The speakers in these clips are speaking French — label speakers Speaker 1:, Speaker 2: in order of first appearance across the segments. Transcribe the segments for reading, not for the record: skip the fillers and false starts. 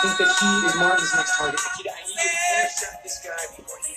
Speaker 1: think that he is Martin's next target. Nikita, I need you to intercept this guy before he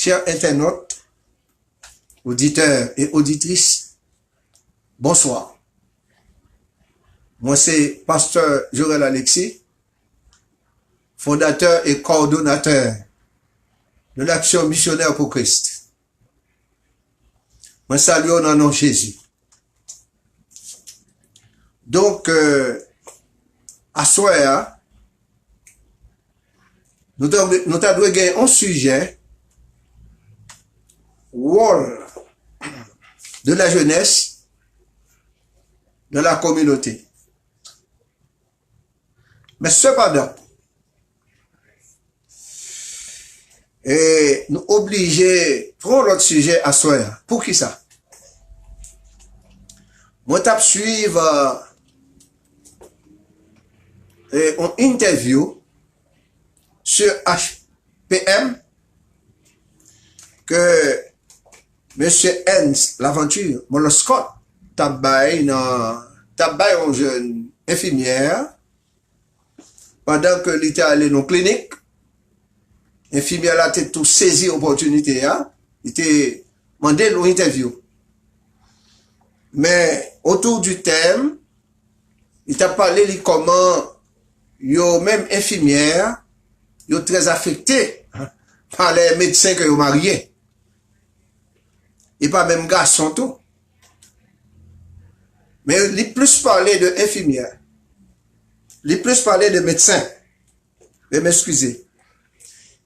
Speaker 2: Chers internautes, auditeurs et auditrices, bonsoir. Moi, c'est Pasteur Jorel Alexis, fondateur et coordonnateur de l'Action missionnaire pour Christ. Moi, salue en nom de Jésus. Donc, à soir, nous avons gagné un sujet, rôle de la jeunesse dans la communauté. Mais cependant, nous obligés prendre l'autre sujet à soir. Pour qui ça? Moi, je suivre une interview sur HPM que Monsieur Hans Laventure, mon Scott, tabaye une jeune infirmière pendant que il était allé dans la clinique. L'infirmière là était tout saisi l'opportunité, hein? Il était demandé une interview. Mais autour du thème, il t'a parlé de comment yo même infirmière, yo très affecté par les médecins que yo mariés. Et pas même garçon tout. Mais il plus parler de infirmière. Il plus parler de médecin. Veuillez m'excuser.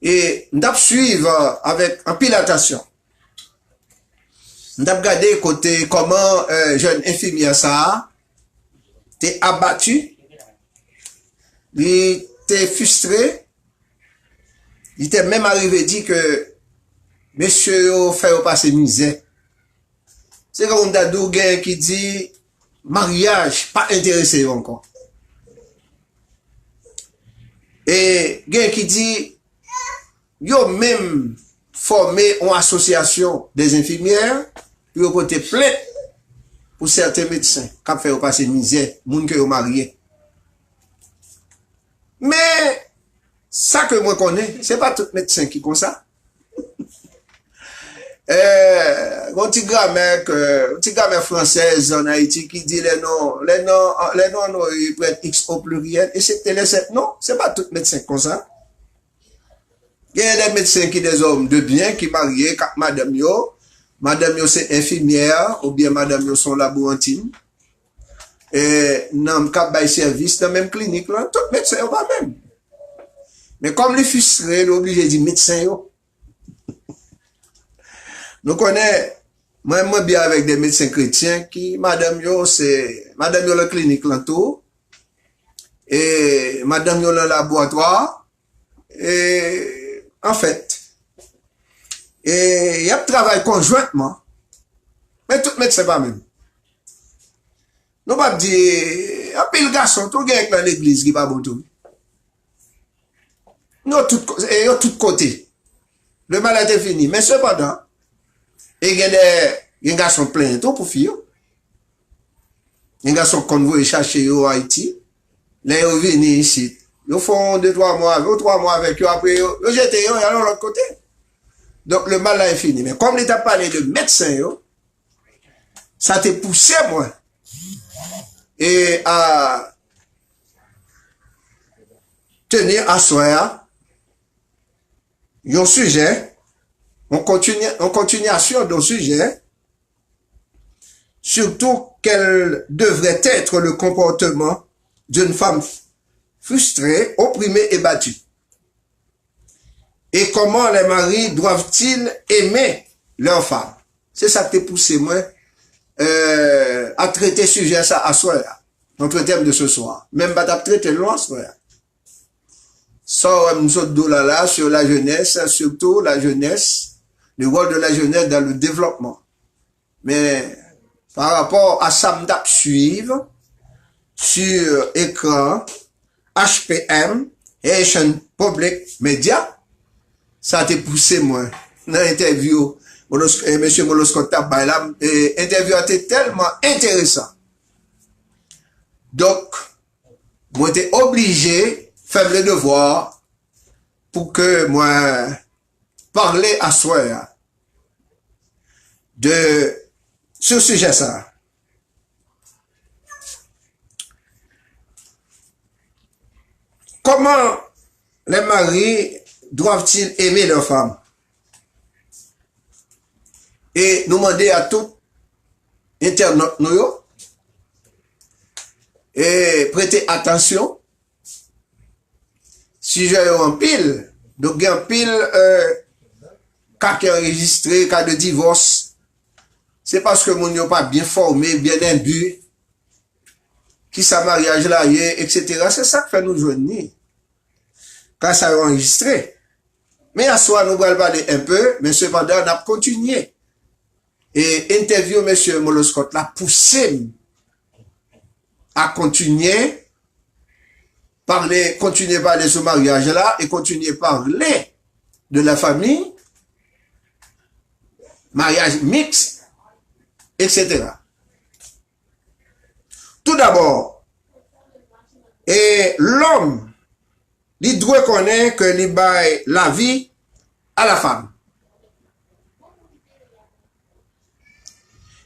Speaker 2: Et nous avons suivi avec un pile attention. Nous avons regardé côté comment jeune infirmière ça t'es abattu, il était frustré, il était même arrivé à dire que monsieur fait passer misère. C'est comme on a dit qui dit mariage pas intéressé encore. Et quelqu'un qui dit yo même formé une association des infirmières pour côté plainte pour certains médecins qui fait passer misère moun que yo marié. Mais ça que moi connais, c'est pas tout médecin qui comme ça. Un petit grammaire française en Haïti qui dit les noms ils prennent X au pluriel et c'était les sept. Non, c'est pas tout médecin comme ça. Il y a des médecins qui des hommes de bien qui mariés avec madame yo c'est infirmière ou bien madame yo sont laborantine et nan k'ap bay service dans même clinique là, tout médecin yo pas même. Mais comme les frustrés, obligé de dire médecin yo. Nous connaissons, moi bien avec des médecins chrétiens qui, madame yo la clinique là tout, et madame yon dans le laboratoire, et en fait, et il y a travail conjointement, mais tout médecin pas même. Nous pas dire, un pile garçon, tout gagne dans l'église qui pas bon tout. Nous tout côté. Le mal a été fini, mais cependant, il y a des garçons pleins tout pour filles. Les garçons qu'on veut chercher au Haïti, là ils viennent ici. Ils font 2-3 mois, 2-3 mois avec eux, après ils jettent ils allent de l'autre côté. Donc le mal est fini. Mais comme l'État parlé de médecins, ça t'a poussé moi. Et à tenir à soi un sujet, on continuation d'un sujet, surtout quel devrait être le comportement d'une femme frustrée, opprimée et battue. Et comment les maris doivent-ils aimer leurs femmes? C'est ça qui t'a poussé moi à traiter sujet ça à soi, notre thème de ce soir. Même pas traiter loin soi. Ça, nous sommes là sur la jeunesse, surtout la jeunesse, le rôle de la jeunesse dans le développement. Mais par rapport à ça, nous suivre sur écran HPM, Haitian Public Media, ça a été poussé moi dans l'interview. Monsieur Molosco Tabayla, l'interview a été tellement intéressant. Donc, moi j'étais obligé de faire le devoir pour que moi parler à soi de ce sujet ça. Comment les maris doivent-ils aimer leurs femmes? Et nous demander à tout internaute nous et prêter attention. Si j'ai un pile, donc il y a un pile cas qui est enregistré, cas de divorce, c'est parce que mon n'est pas bien formé, bien imbu, qui sa mariage là y est, etc. C'est ça qui fait nous joindre. Quand ça est enregistré. Mais à soi, nous allons parler un peu, mais cependant, on a continué. Et interview M. Moloscott l'a poussé à continuer continuer parler de ce mariage là et continuer parler de la famille, mariage mixte, etc. Tout d'abord, et l'homme, il doit connaître que il baille la vie à la femme.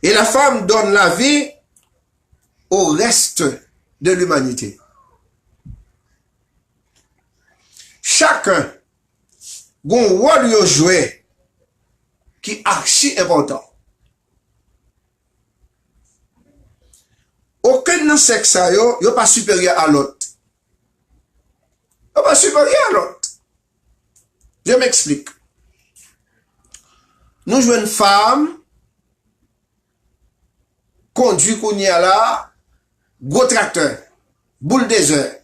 Speaker 2: Et la femme donne la vie au reste de l'humanité. Chacun a un rôle à jouer qui est archi important. Aucun sexe n'est pas supérieur à l'autre. Il n'est pas supérieur à l'autre. Je m'explique. Nous jouons une femme conduit qu'on y a là, gros tracteur, boule des heures.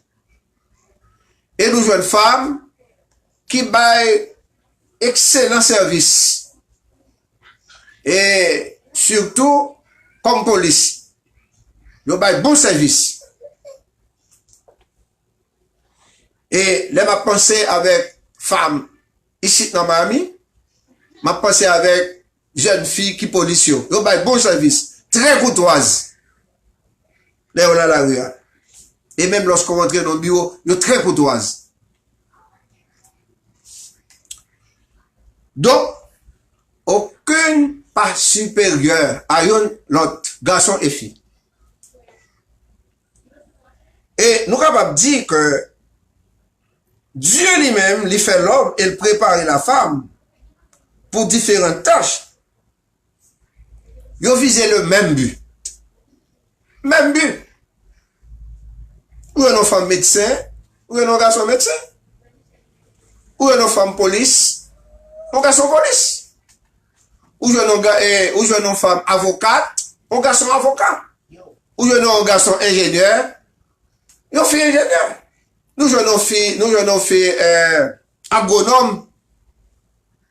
Speaker 2: Et nous jouons une femme qui baille excellent service. Et surtout, comme police. Nous baille bon service. Et là, m'a pensé avec femme ici dans Miami, m'a pensé avec jeune fille qui police. Nous baille bon service. Très courtoise. Là, on a la rue. Et même lorsqu'on rentre dans le bureau, ils sont très courtoises. Donc, aucun pas supérieur à l'autre, garçon et fille. Et nous sommes capables de dire que Dieu lui-même, il fait l'homme et il prépare la femme pour différentes tâches. Ils visent le même but. Même but. Ou une femme médecin, ou un garçon médecin, ou une femme police, un garçon police, ou une femme avocate, un garçon avocat, ou un garçon ingénieur, Yon fait ingénieur. Nous jeunes filles agronome.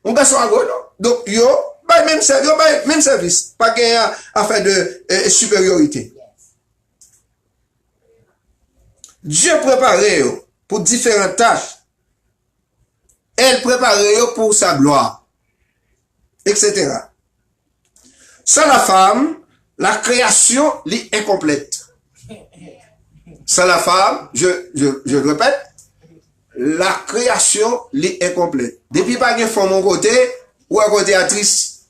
Speaker 2: On garçon agronome. Donc, yo, même service. Pas qu'il y a affaire de supériorité. Dieu préparait yo pour différentes tâches. Elle préparait yo pour sa gloire. Etc. Sans la femme, la création est incomplète. Sans la femme, je le répète, la création est incomplète. Depuis pas qu'il faut mon côté, ou à côté à triste.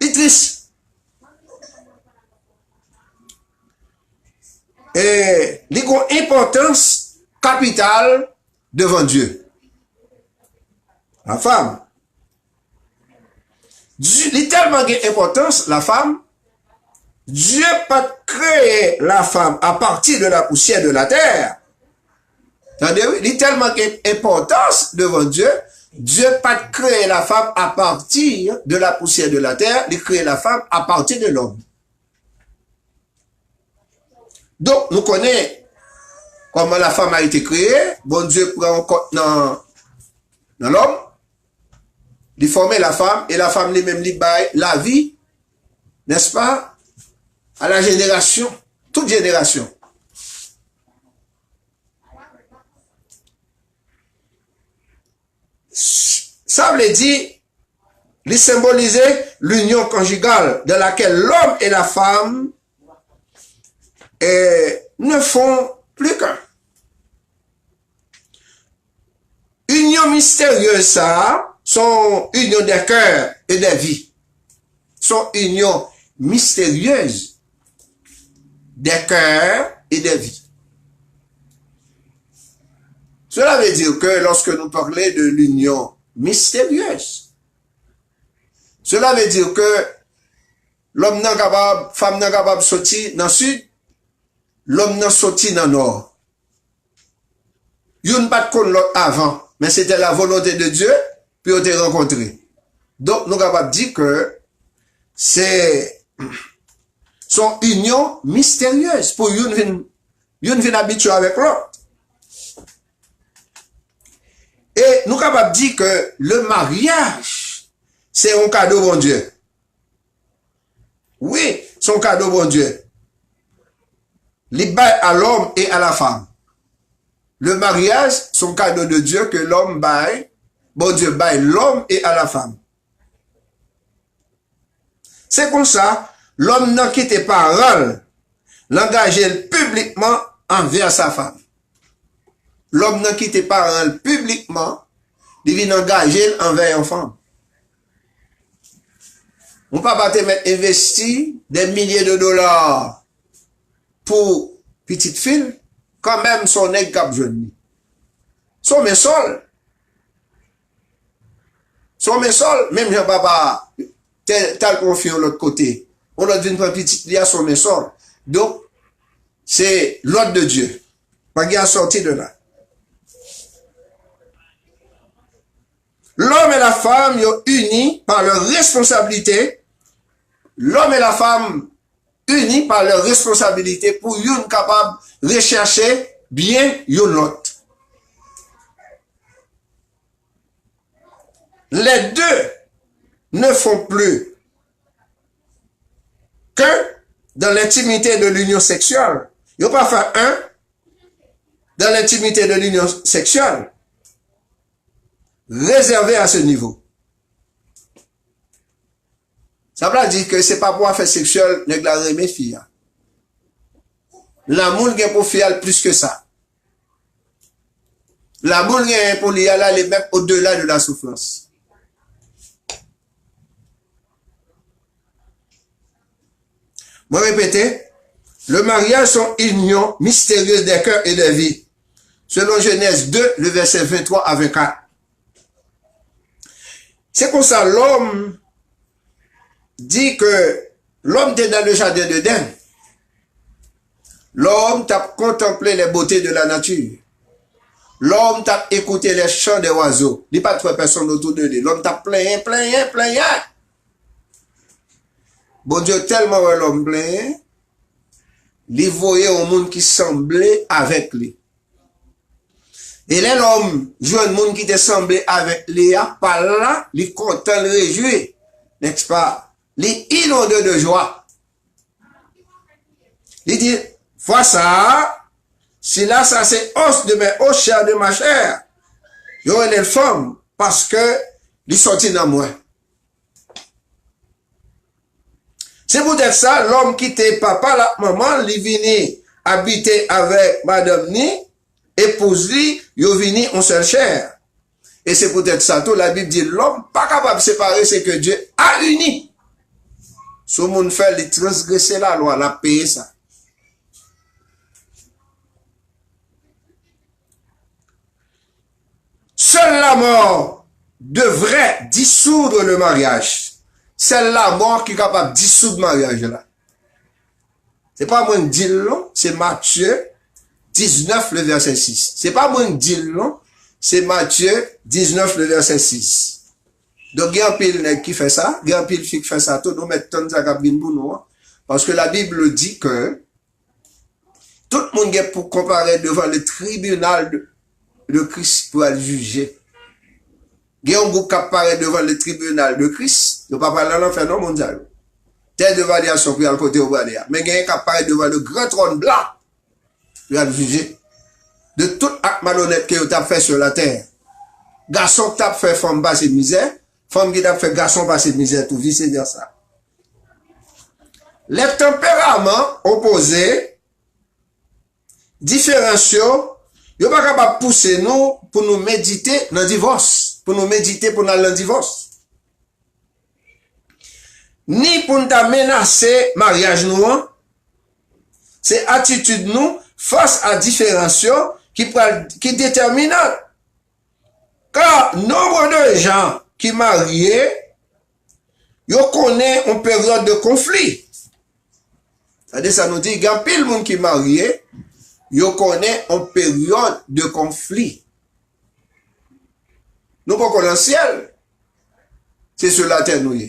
Speaker 2: Il est triste. Et il a une importance capitale devant Dieu. La femme. Dieu, il a tellement d'importance, la femme. Dieu pas créé la femme à partir de la poussière de la terre. Attendez, il a tellement d'importance devant Dieu. Dieu pas créé la femme à partir de la poussière de la terre. Il a créé la femme à partir de l'homme. Donc, nous connaissons comment la femme a été créée. Bon Dieu prend en compte dans l'homme. Il formait la femme et la femme lui-même lui baille la vie, n'est-ce pas, à la génération, toute génération. Ça veut dire, il symbolisait l'union conjugale dans laquelle l'homme et la femme ne font plus qu'un. Union mystérieuse, ça, son union des cœurs et des vies. Son union mystérieuse des cœurs et des vies. Cela veut dire que lorsque nous parlons de l'union mystérieuse, cela veut dire que l'homme n'est capable, femme n'est capable de sortir dans le sud, l'homme n'est sorti dans le nord. Il n'y a pas de l'autre avant, mais c'était la volonté de Dieu, puis on t'a rencontré. Donc, nous sommes capables de dire que c'est son union mystérieuse pour une habituée avec l'autre. Et nous sommes capables de dire que le mariage, c'est un cadeau bon Dieu. Oui, c'est un cadeau bon Dieu. Il baille à l'homme et à la femme. Le mariage, c'est un cadeau de Dieu que l'homme baille, bon Dieu baille l'homme et à la femme. C'est comme ça, l'homme n'a quitté parole, l'engager publiquement envers sa femme. L'homme n'a quitté parole publiquement, il vient engager envers une femme. On ne peut pas te mettre investi des milliers de dollars pour petite fille, quand même son nègre cap jeune. Son messol. Son messol, même Jean-Papa, tel confiant l'autre côté. On a devine pas petite, il y a son messol. Donc, c'est l'ordre de Dieu. Pas qu'il a sorti de là. L'homme et la femme, ils sont unis par leur responsabilité. L'homme et la femme unis par leur responsabilité pour une capable de rechercher bien une l'autre. Les deux ne font plus que dans l'intimité de l'union sexuelle. Ils n'ont pas fait un dans l'intimité de l'union sexuelle réservé à ce niveau. Ça veut dire que c'est pas pour affaire sexuelle nèg la remet fille. L'amour est pour fille plus que ça. L'amour est pour lui aller même au-delà de la souffrance. Moi répétez, le mariage sont union mystérieuse des cœurs et des vies. Selon Genèse 2, le verset 23 à 24. C'est comme ça l'homme dit que l'homme était dans le jardin d'Éden. L'homme t'a contemplé les beautés de la nature. L'homme t'a écouté les chants des oiseaux. Il n'y a pas de personne autour de lui. L'homme t'a plaint. Bon Dieu, tellement l'homme plaint, il voyait un monde qui semblait avec lui. Et là, l'homme, joue un monde qui était semblé avec lui, par là, il est content, il réjouit, n'est-ce pas? Il est inondé de joie. Il dit, vois ça, si là, ça c'est os de mes os, chair de ma chair. Il y a une femme, parce que, il sorti dans moi. C'est peut-être ça, l'homme qui était papa, la maman, il venu habiter avec madame Ni, épouse lui, il venu en seule chair. Et c'est peut-être ça, tout la Bible dit, l'homme pas capable de séparer, c'est que Dieu a uni. Ce monde fait les transgresser la loi, la payer ça. Seule la mort devrait dissoudre le mariage. C'est la mort qui est capable de dissoudre le mariage là. C'est pas moi qui dis non, c'est Matthieu 19, le verset 6. C'est pas moi qui dis non, c'est Matthieu 19, le verset 6. Donc, il y a un pile qui fait ça, il y a un pile qui fait ça, tout nous mettons ça pour nous, parce que la Bible dit que tout le monde est pour comparer devant le tribunal de Christ pour le juger. Il y a un groupe qui apparaît devant le tribunal de Christ, il ne va pas parler l'enfer, non, mon Dieu. Tel de variation pour le côté au bas. Mais il y a un qui apparaît devant le grand trône blanc pour le juger de tout acte malhonnête que tu as fait sur la terre. Garçon qui t'a fait femme passer misère, femme qui t'a fait garçon passer misère, tout vice versa. Les tempéraments opposés, différentiaux, ils ne sont pas capables de pousser nous pour nous méditer dans le divorce, pour nous méditer pour nous aller dans le divorce. Ni pour nous menacer mariage nous, c'est attitude nous face à différentiaux qui déterminent. Car nombre de gens qui marient, ils connaissent une période de conflit. C'est-à-dire, ça nous dit qu'il y a pile de monde qui marie, ils connaissent une période de conflit. Nous pas connaissons le ciel. C'est sur la terre nous.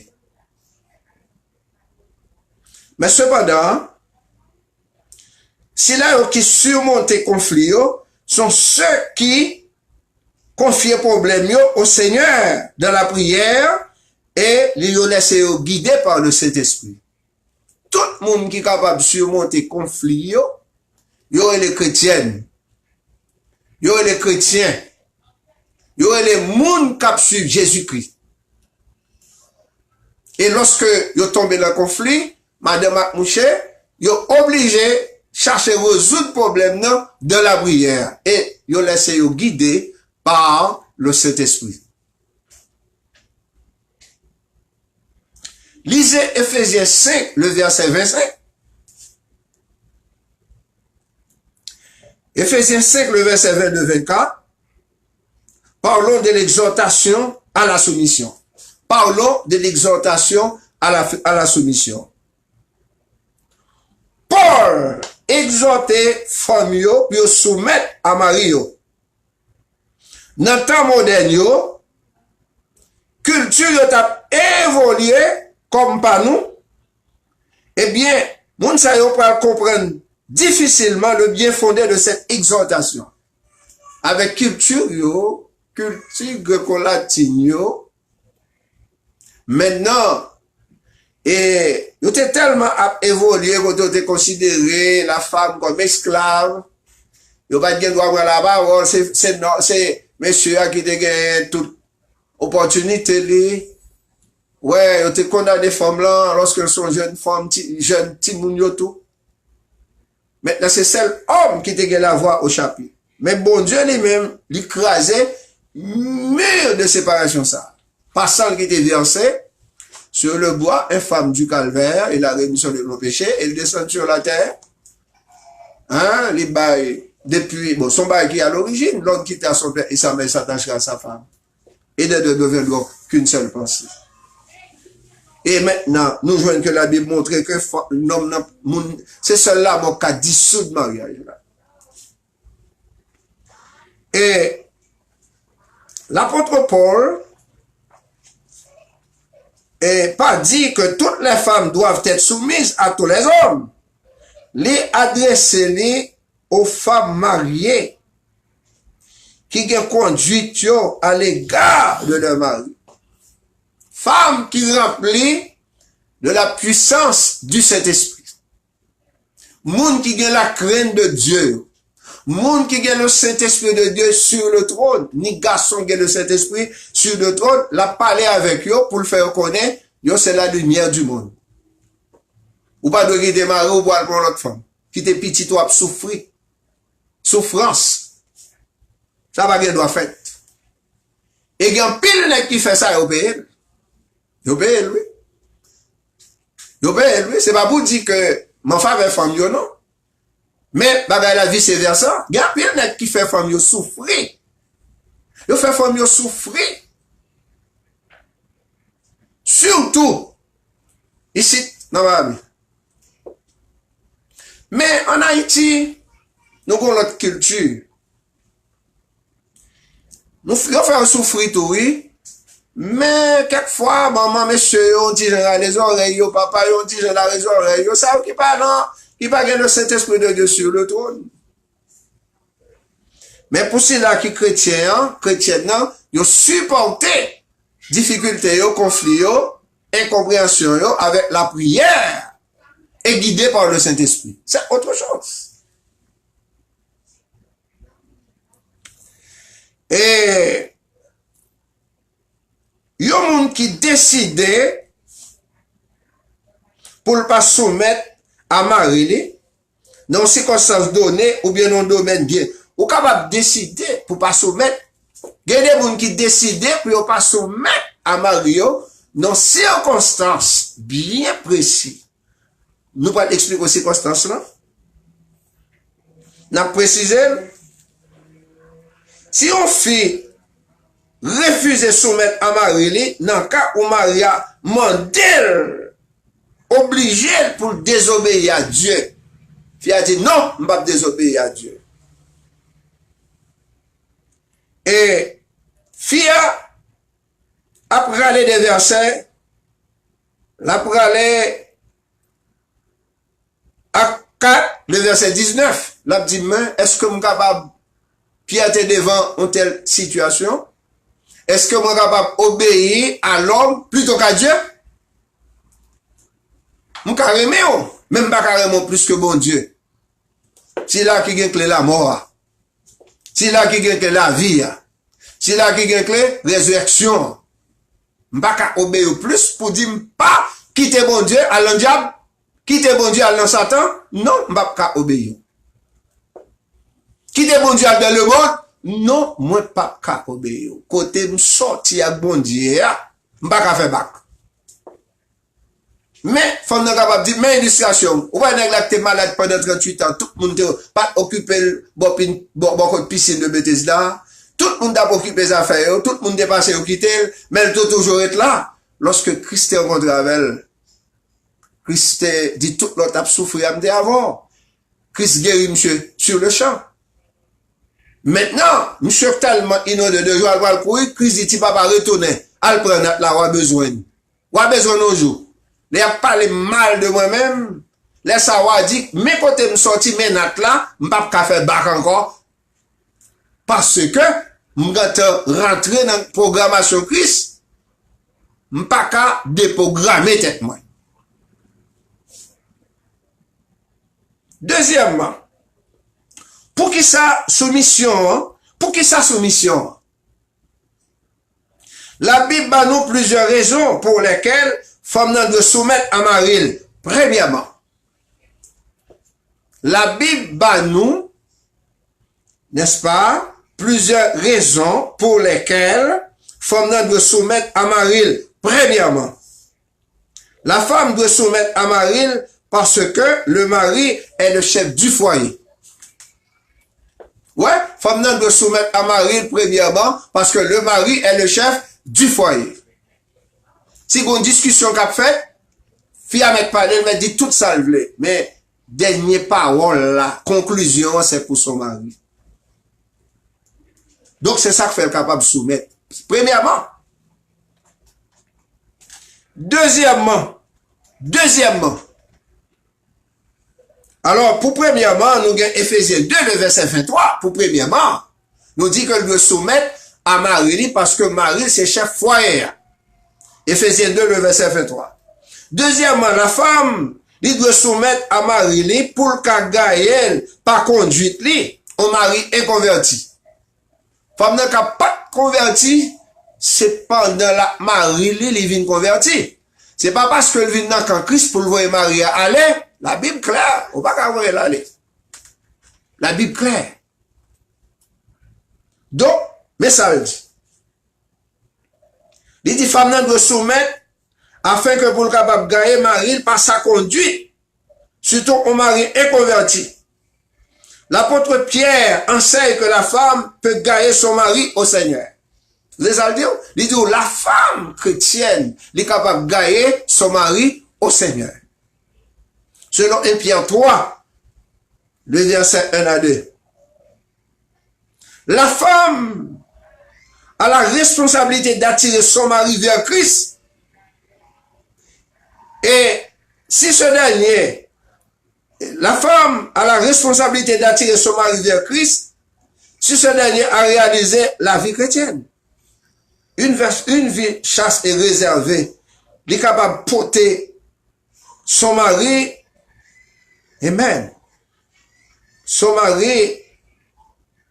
Speaker 2: Mais cependant, si là qui surmontent les conflits, sont ceux qui confient le problème au Seigneur dans la prière et les laissent guider par le Saint-Esprit. Tout le monde qui est capable de surmonter les conflits, il y a les chrétiennes, il y a les chrétiens, il y a les gens qui suivent Jésus-Christ. Et lorsque ils tombent dans le conflit, Madame Akmouche, ils sont obligés de chercher à résoudre le problème dans la prière. Et ils laissent guider par le Saint-Esprit. Lisez Ephésiens 5, le verset 25. Ephésiens 5, le verset 22-24. Parlons de l'exhortation à la soumission. Parlons de l'exhortation à la soumission. Paul exhortait femme pour soumettre à Marie. Dans le temps moderne, culture a évolué comme par nous. Eh bien, nous savons pas comprendre difficilement le bien fondé de cette exhortation. Avec culture gréco-latine, maintenant, et nous avons tellement évolué que nous avons considéré la femme comme esclave. Nous n'avons pas droit à la parole, c'est monsieur qui a gagné toute opportunité. Ouais, nous avons condamné des femmes là lorsqu'elles sont jeunes femmes, jeunes petits tout. Maintenant, c'est seul homme qui a gagné la voix au chapitre. Mais bon Dieu lui-même, l'écrasait mur de séparation ça. Passant qui était versé sur le bois infâme du calvaire et la rémission de nos péchés, et il descend sur la terre. Hein, les bails, depuis, bon, son bail qui est à l'origine, l'homme quitte à son père et sa mère s'attachera à sa femme. Et ne deviendront qu'une seule pensée. Et maintenant, nous voyons que la Bible montre que l'homme, c'est cela qui a dissous le mariage. Là. Et l'apôtre Paul n'est pas dit que toutes les femmes doivent être soumises à tous les hommes. les adressés aux femmes mariées qui ont conduite à l'égard de leur mari. Femmes qui remplissent de la puissance du Saint-Esprit. Moun qui ont la crainte de Dieu. Moun qui ont le Saint-Esprit de Dieu sur le trône. Ni garçon qui ont le Saint-Esprit sur le trône. La parler avec eux pour le faire connaître. Yo c'est la lumière du monde. Ou pas de démarrer ou boire pour l'autre femme. Qui te petit ou souffrir. Souffrance. Ça va bien doit faire. Et il y a un pile nèg qui fait ça, il paye. Il paye lui. Il paye lui. C'est pas pour dire que mon femme est femme, non. Mais, la vie, c'est versa. Il y a un pile nèg qui fait femme, souffrir. Il fait femme, souffrir. Surtout, ici, dans Miami. Mais en Haïti, nous avons notre culture. Nous faisons souffrir tout, oui. Mais quelquefois, maman, monsieur, on dit dans les oreilles, papa, on dit dans les oreilles, ça qui pas non, qui pas le Saint-Esprit de Dieu sur le trône. Mais pour ceux-là qui chrétiens, non, ils supporté difficultés, conflits, incompréhension avec la prière et guidé par le Saint-Esprit. C'est autre chose. Et il y a un monde qui décide pour ne pas soumettre à Marie dans une circonstance donnée ou bien dans un domaine bien. Ou capable de décider pour ne pas soumettre. Il y a des gens qui décident pour ne pas soumettre à Marie dans circonstances bien précises. Nous pas expliquer aux circonstances là. Nous précisé. Si on fait refuser de soumettre à Marie, dans le cas où Maria mandel obligé pour désobéir à Dieu. Il a dit non, je ne vais pas désobéir à Dieu. Et Fia, après aller des versets, après aller à 4, le verset 19, là dit, est-ce que je suis capable de piéter devant une telle situation? Est-ce que je suis capable d'obéir à l'homme plutôt qu'à Dieu? Je suis carrément, même pas carrément plus que bon Dieu. C'est là qui gagne la mort. C'est là qui gagne la vie. C'est là qui gagne la résurrection. Je ne peux pas obéir plus pour dire pas quitter bon Dieu à l'un diable, quitter bon Dieu à l'un Satan. Non, je ne peux pas obéir. Quitter bon Dieu dans le monde. Non, moi, je ne peux pas obéir. Côté me sortir avec bon Dieu, je ne peux pas faire bac. Mais, il faut nous capable de dire, mais illustration, ou pas que malade pendant 38 ans, tout le monde n'a pas occupé beaucoup de piscine de Bethesda, tout le monde a occupé les affaires, tout le monde est passé au quitter, mais il doit toujours être là. Lorsque Christ est rencontré avec elle, Christ dit tout l'autre a souffert avant. Christ guérit monsieur sur le champ. Maintenant, monsieur tellement inondé de joie, al courir, Christ dit, tu vas pas retourner, al prendre la roi besoin. Roi besoin nos jours. Il a parlé mal de moi-même. Laisse avoir dit, mes côtés me sorti, mes nattes là, m'pas pas faire bac encore. Parce que, m'gante rentrer dans la programmation Christ, m'pas ka déprogrammer tête moi. Deuxièmement, pour qui ça soumission, la Bible a nous plusieurs raisons pour lesquelles femme doit soumettre à Marie. Premièrement, la Bible a nous, n'est-ce pas, plusieurs raisons pour lesquelles femme doit soumettre à Marie. Premièrement, la femme doit soumettre à Marie parce que le mari est le chef du foyer. Ouais, femme doit soumettre à Marie premièrement parce que le mari est le chef du foyer. Si vous avez une discussion qu'a fait, fille à mettre parler, elle dit tout ça, mais dernière parole, la conclusion, c'est pour son mari. Donc, c'est ça qu'il fait capable de soumettre. Premièrement. Deuxièmement. Alors, pour premièrement, nous avons Ephésiens 2, le verset 23. Pour premièrement, nous dit qu'elle doit soumettre à Marie parce que Marie, c'est chef foyer. Ephésiens 2, le verset 23. Deuxièmement, la femme, il doit soumettre à Marie pour qu'elle gagne par conduite au mari inconverti. Femme n'a pas converti, c'est pendant la Marie li vient converti. C'est pas parce que vient dans Christ pour le voir Marie aller. La Bible claire, on va pas voir aller. La Bible claire. Donc, mais ça veut dire. Il dit femme doit soumettre afin que pour le capable gagner Marie par sa conduite, surtout au mari inconverti. L'apôtre Pierre enseigne que la femme peut gagner son mari au Seigneur. Vous avez dit, il dit la femme chrétienne est capable de gagner son mari au Seigneur. Selon 1 Pierre 3, le verset 1 à 2. La femme a la responsabilité d'attirer son mari vers Christ. Et si ce dernier, la femme a la responsabilité d'attirer son mari vers Christ, si ce dernier a réalisé la vie chrétienne. Une vie chaste et réservée, il est capable de porter son mari, amen, son mari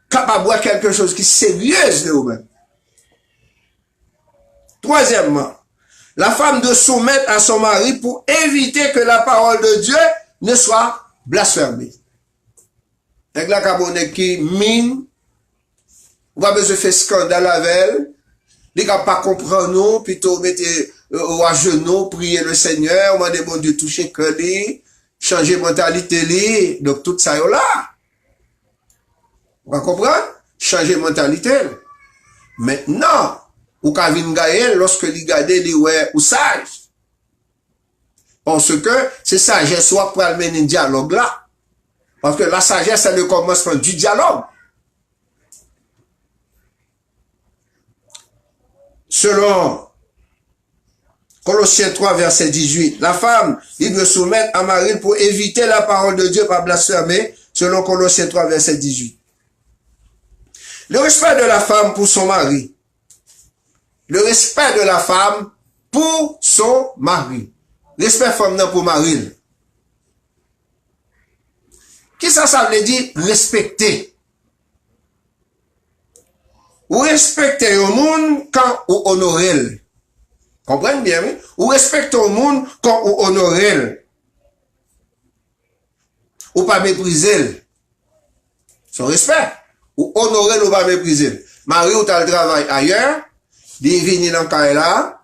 Speaker 2: capable de voir quelque chose qui est sérieux de vous-même. Troisièmement, la femme doit soumettre à son mari pour éviter que la parole de Dieu ne soit blasphémée. Avec la carbone qui mine, on va besoin de faire scandale avec elle, les gars pas comprendre nous, plutôt mettez à genoux, prier le Seigneur, demander bon Dieu toucher que lui, changer mentalité, donc tout ça est là. Vous comprenez? Changer mentalité. Maintenant, ou ka vin gagne lorsque li gade li ouais ou sage. Parce que c'est sagesse soit pour mener un dialogue là. Parce que la sagesse c'est le commencement du dialogue. Selon Colossiens 3 verset 18, la femme il doit soumettre à Marie pour éviter la parole de Dieu par blasphémer, selon Colossiens 3 verset 18. Le respect de la femme pour son mari. Le respect de la femme pour son mari. Respect femme pour mari. Qui ça veut dire respecter? Ou respecter le monde quand ou honorer. Comprenez bien, oui? Ou respecter le monde quand ou honorer. Ou pas mépriser. Son respect. Ou honorer ou pas mépriser. Marie ou t'as le travail ailleurs. Li vini dans là,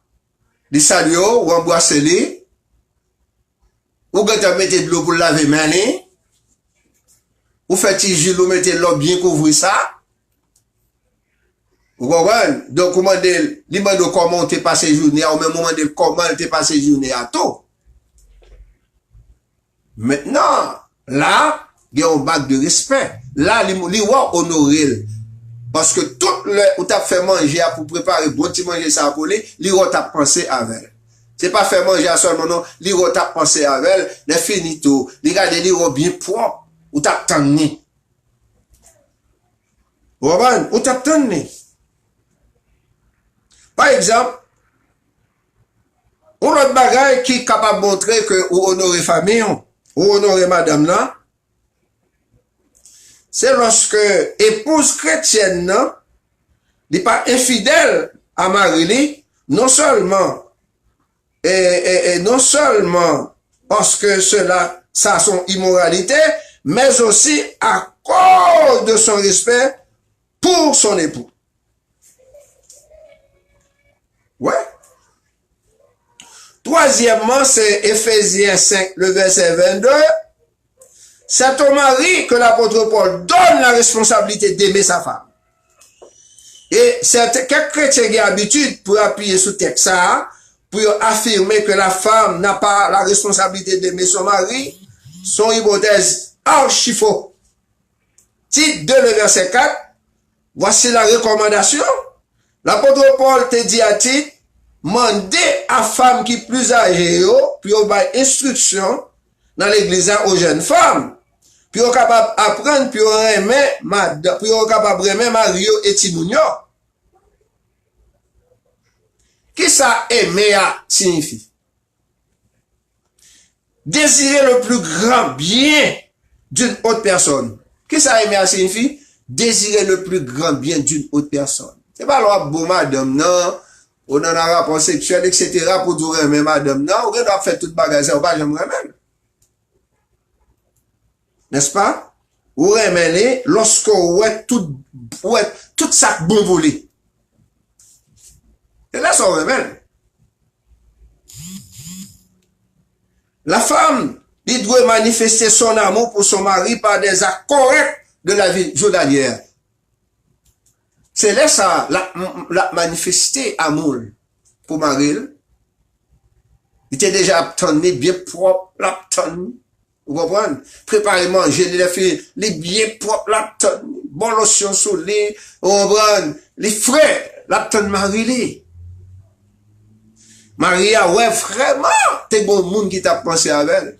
Speaker 2: li salue ou embrasse li, ou gata mette de l'eau pour laver main ou fait tigil ou mette l'eau bien couvrir ça. Vous comprenez? Donc, comment li mande comment t'es passé journée, ou même moment de comment t'es passé journée à tout. Maintenant, là, il y a un bac de respect. Là, li wa honorer. Parce que tout le où t'as fait manger pour préparer bon petit manger ça pour lui, t'as pensé avec. C'est pas faire manger à seulement non, t'as pensé avec, les finito, les gars de bien propre, ou t'as tanné. Ou t'as tanné. Par exemple, un autre bagage qui est capable de montrer que ou honorer famille, ou honorer madame là, c'est lorsque épouse chrétienne n'est pas infidèle à Marie, non seulement parce que ça son immoralité, mais aussi à cause de son respect pour son époux. Ouais. Troisièmement, c'est Ephésiens 5, le verset 22. C'est au mari que l'apôtre Paul donne la responsabilité d'aimer sa femme. Et c'est quelques chrétiens qui ont l'habitude pour appuyer sur texte ça, pour affirmer que la femme n'a pas la responsabilité d'aimer son mari, son hypothèse archi faux. Titre 2, le verset 4, voici la recommandation. L'apôtre Paul te dit à titre, mandez à femme qui plus âgée, pour avoir instruction dans l'église aux jeunes femmes. puis on capable apprendre, puis on remet madame, puis on capable remettre Mario et Timounio. Qui ça aimer signifie? Désirer le plus grand bien d'une autre personne. Qui ça aimer signifie? Désirer le plus grand bien d'une autre personne. C'est pas là, bon madame, non, on en a un rapport sexuel, etc. pour tout remettre madame, non, on doit faire toute bagage, on va jamais remettre. N'est-ce pas? Ou remettre lorsqu'on ouais tout ça bon volé. Et là, ça remet. La femme, il doit manifester son amour pour son mari par des actes corrects de la vie journalière. C'est là ça, la manifester amour pour mari. Il était déjà obtenu, bien propre, l'obtenu. Vous comprenez? Préparer manger, les filles, les bien propres, l'obtenu. Bon lotion sur les, vous comprenez? Les frais, l'obtenu mari. Maria, ouais, vraiment, t'es bon monde qui t'a pensé avec elle.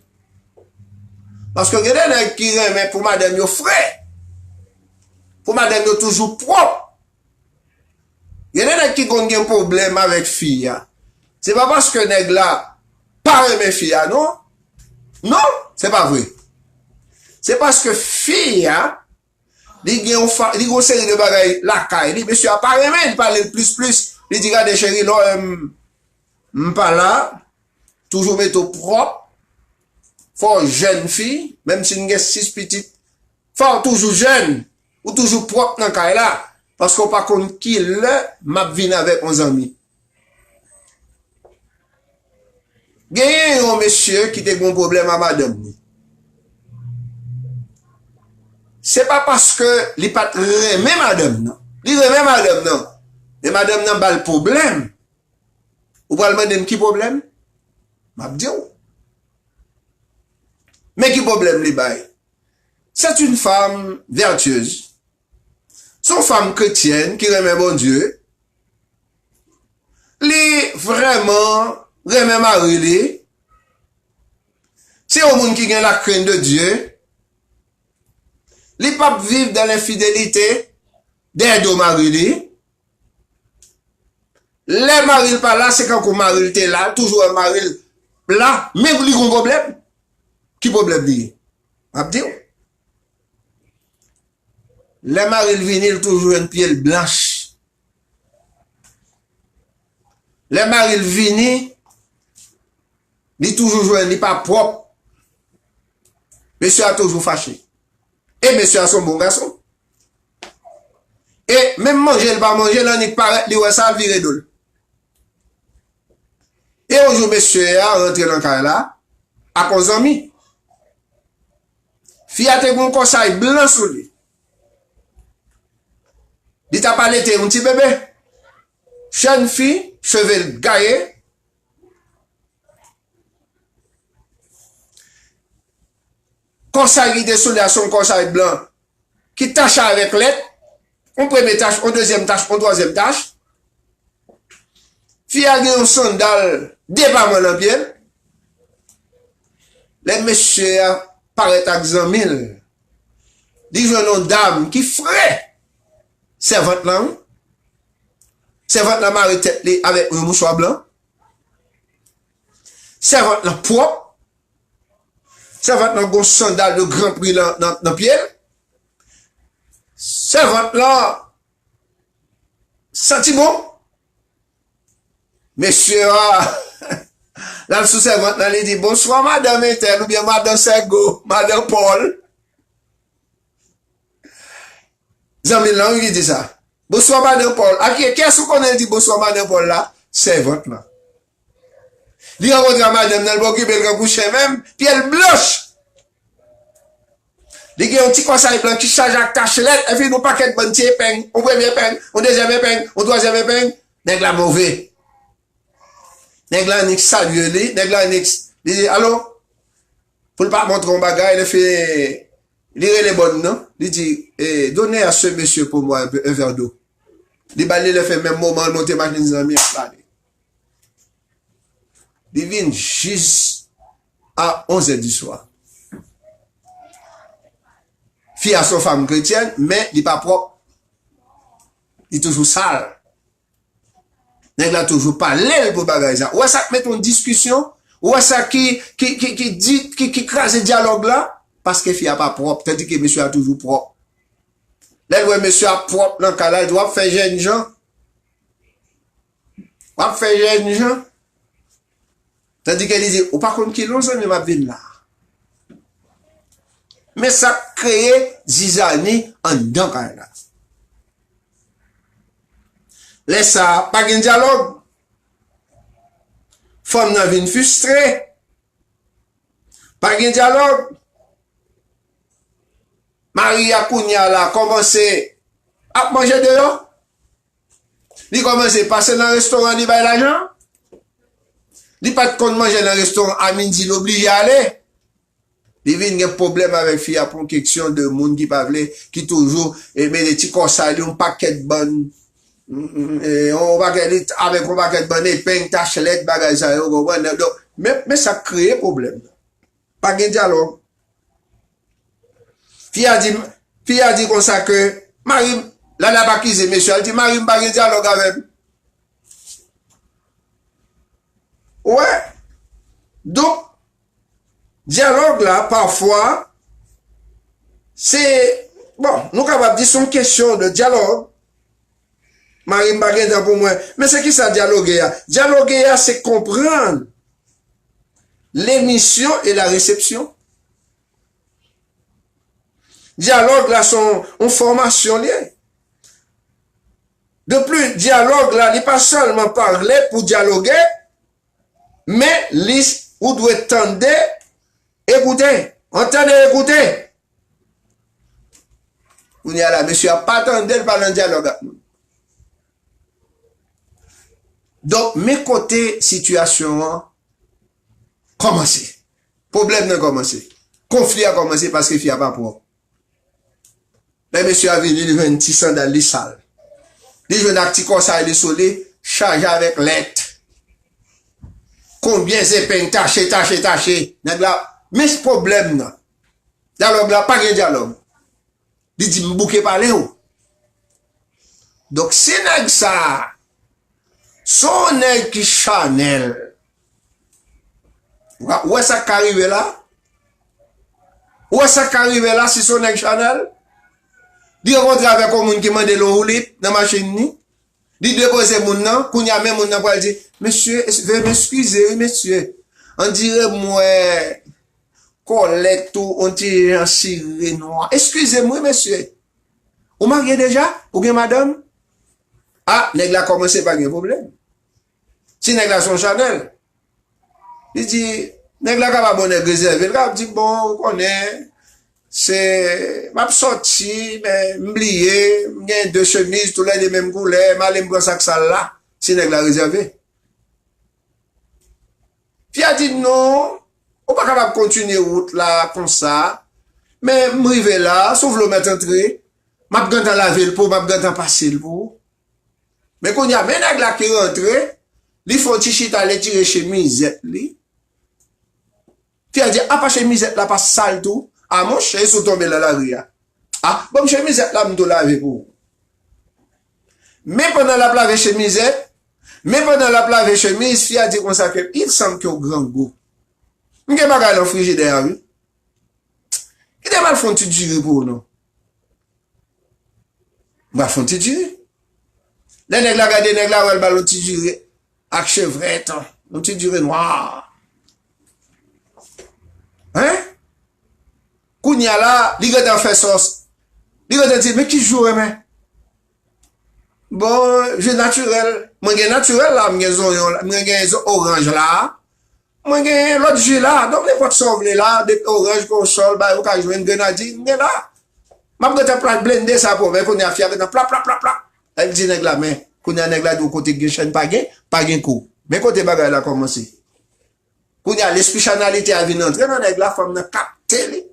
Speaker 2: Parce que il y a des qui remet pour madame yo frais. Pour madame yo toujours propre. Il y a des qui ont un problème avec fille. C'est pas parce que nèg là pas remet fille, non? Non, c'est pas vrai. C'est parce que fille, il y a une série de bagages la caille. Il monsieur a pas remet, il parle plus. Il dit, regardez chérie, là, m'pas là, toujours mettre propre, faut jeune fille, même si nous avons 6 petites, faut toujours jeune, ou toujours propre dans le là, parce qu'on pas compte qui m'a venu avec mon ami. Il y a un monsieur qui a un problème à madame. C'est pas parce que il pas remet madame, non. Il remet madame, non. Et madame n'a pas le problème. Ou pas le demander qui problème? M'a dit. Mais qui problème les bail? C'est une femme vertueuse. Son femme chrétienne qui remet bon Dieu. Li vraiment remet mari. C'est un monde qui a la crainte de Dieu. Li pas vivre dans l'infidélité des deux maris. Les maris pas là, c'est quand on marie était là, toujours un mari là, mais vous avez un problème. Qui problème dit? Abdi? Les maris viennent toujours une pied blanche. Les maris viennent, ils toujours jouent, ils pas propre. Monsieur a toujours fâché. Et monsieur a son bon garçon. Et même manger, il va manger, là, il paraît, il va ça virer d'eau. Et aujourd'hui, monsieur a rentré dans le cas là, à cause d'amis. Fille a te bon conseil blanc sur lui. Il t'a parlé de un petit bébé. Jeune fille, cheveux gaillés. Conseil de sur son conseil blanc. Qui tâche avec l'aide. On première tâche, on deuxième tâche, on troisième tâche. Fille a un sandal département dans le pied. Les messieurs paraissent à 100 000. Ils jouent une dame qui ferait servante là. Servante là marie tête avec un mouchoir blanc. Servante là propre. Servante là un sandal de grand prix dans le pied. Servante là sentiment. Monsieur, là, le sous-servante, là, il dit, bonsoir, madame Intel, ou bien madame Sego, madame Paul. Zami, là, il dit ça. Bonsoir, madame Paul. À qui, qu'est-ce qu'on a dit bonsoir, madame Paul, là? Servante, là. Il rencontre madame, dans le bon qui elle couche même, puis elle blanche. Il y a un petit conseil blanc qui charge à cachelette, et puis nous paquet de bonnes épingles, au premier épingle, au deuxième épingle, au troisième épingle, n'est la mauvais. Nègla salue lui, Nègla dit allô, pour ne pas montrer un bagage, il fait lire les bonnes, non? Il dit donnez à ce monsieur pour moi un verre d'eau. Il balai le fait même moment, monter machine dans mes planes. Il vient juste à 11h du soir. Fille à son femme chrétienne, mais il n'est pas propre. Il est toujours sale. Il a toujours pas l'aile pour bagager ça. Ou ça met en discussion, ou ça qui dit, qui crase le dialogue là, parce que fille a pas propre, tandis que monsieur a toujours propre. Là, où monsieur a propre, dans le cas là, il doit faire jeune gens. Il doit faire jeune gens. Tandis qu'elle dit, ou par contre, qui l'on s'en est ma vie là. Mais ça crée zizani en dedans quand même. Laisse ça, pas de dialogue. Femme n'a vient frustrée. Pas de dialogue. Maria Kounia là commencé à manger dehors. Il commence à passer dans le restaurant, il va l'argent. Il pas de compte manger dans le restaurant, à midi, il obligé à aller. Il vient un problème avec fille pour une question de monde qui parle, qui toujours, met des petits conseils, un paquet de bonnes, on va avec un paquet de bonnes épingles, tachelettes, bagages, mais ça crée problème. Pas de dialogue. Fille a dit comme ça que, Marie, là, la bakise, monsieur, elle dit, Marie, pas de dialogue avec. Ouais. Donc, dialogue là, parfois, c'est, bon, nous capables de dire son question de dialogue. Marie Mbagenda pour moi. Mais c'est qui ça dialoguer? Dialoguer, c'est comprendre l'émission et la réception. Dialogue là, sont en formation liée. De plus, dialogue là, il n'est pas seulement parler pour dialoguer, mais vous devez tendre, écouter. Entendez, écouter. Vous n'y a là, monsieur, pas attendu de parler en dialogue. Donc, mes côtés situation, commencé. Problème n'a commencé. Conflit a commencé parce que il n'y a pas propre. Mais monsieur a venu, il veut un petit sandal, il sale. Il veut un petit conseil de soleil, chargé avec lettre. Combien c'est peine taché. Mais ce problème, là, dialogue là, pas de dialogue. Il dit, m'bouquez parler où? Donc, si nèg ça, son nèg qui Chanel, où est-ce ça qu'arrive là? Où est-ce ça qu'arrive là si son nèg Chanel? Il rentre avec un monde qui m'a de l'eau dans ma machine ni. Il dépose mon nom, qu'on y a même mon nom pour dire, monsieur, veuillez m'excuser, monsieur. On dirait, moi, collecte ou on dirait un ciré noir. Excusez-moi, monsieur. Vous mariez déjà? Ou bien, madame? Ah, nèg la commencé par un problème. Si nèg la son Chanel, il dit, nèg la capable bonne réserve. Il dit, bon, on est, c'est, m'a sorti, mais m'blié, m'gain deux chemises, tous les mêmes couleurs, m'allez m'prendre ça que ça là, si nèg la réservé. Puis a dit non, on pas capable continuer route là, comme ça, mais m'rive là, sauf le mettre entré, m'a gant laver le pot, m'a gant passer le pot. Mais quand y a nèg la qui rentre, li faut tichit aller tirer chemise li. Puis a dit, ah, pas chemise là, pas sale tout. Ah, mon chien, ils sont tombés dans la rue. Ah, bon, chemise là, m'to laver pour. Mais pendant la plave chemise, fille a dit comme ça que, il semble qu'il y a un grand goût. M'ke bagay dans frigidaire, oui. Il est mal font tu durer pour nous. Bah, font tu durer. Les nègres la gade, nègres la, ou elle ballon tu durer. Ak chevrette, on tu durer noir. Hein? Kounya là, li gade fait sauce. Li gade dit, mais qui joue, mais? Bon, je naturel. Moi, j'ai naturel là, j'ai orange là. Moi, j'ai l'autre jus là. Donc, les potes sauve là, des oranges qu'on sol, bah, ou quand je une grenadine, mais là. M'a gade plat blender ça pour, mais qu'on y a fier, plat. Elle dit, nèg la, mais, qu'on y a nèg la, du côté gauche, pas gain coup. Mais côté bagay là, commencé. Qu'on y a l'esprit chanalité à venir entrer dans nèg la, femme n'a capté,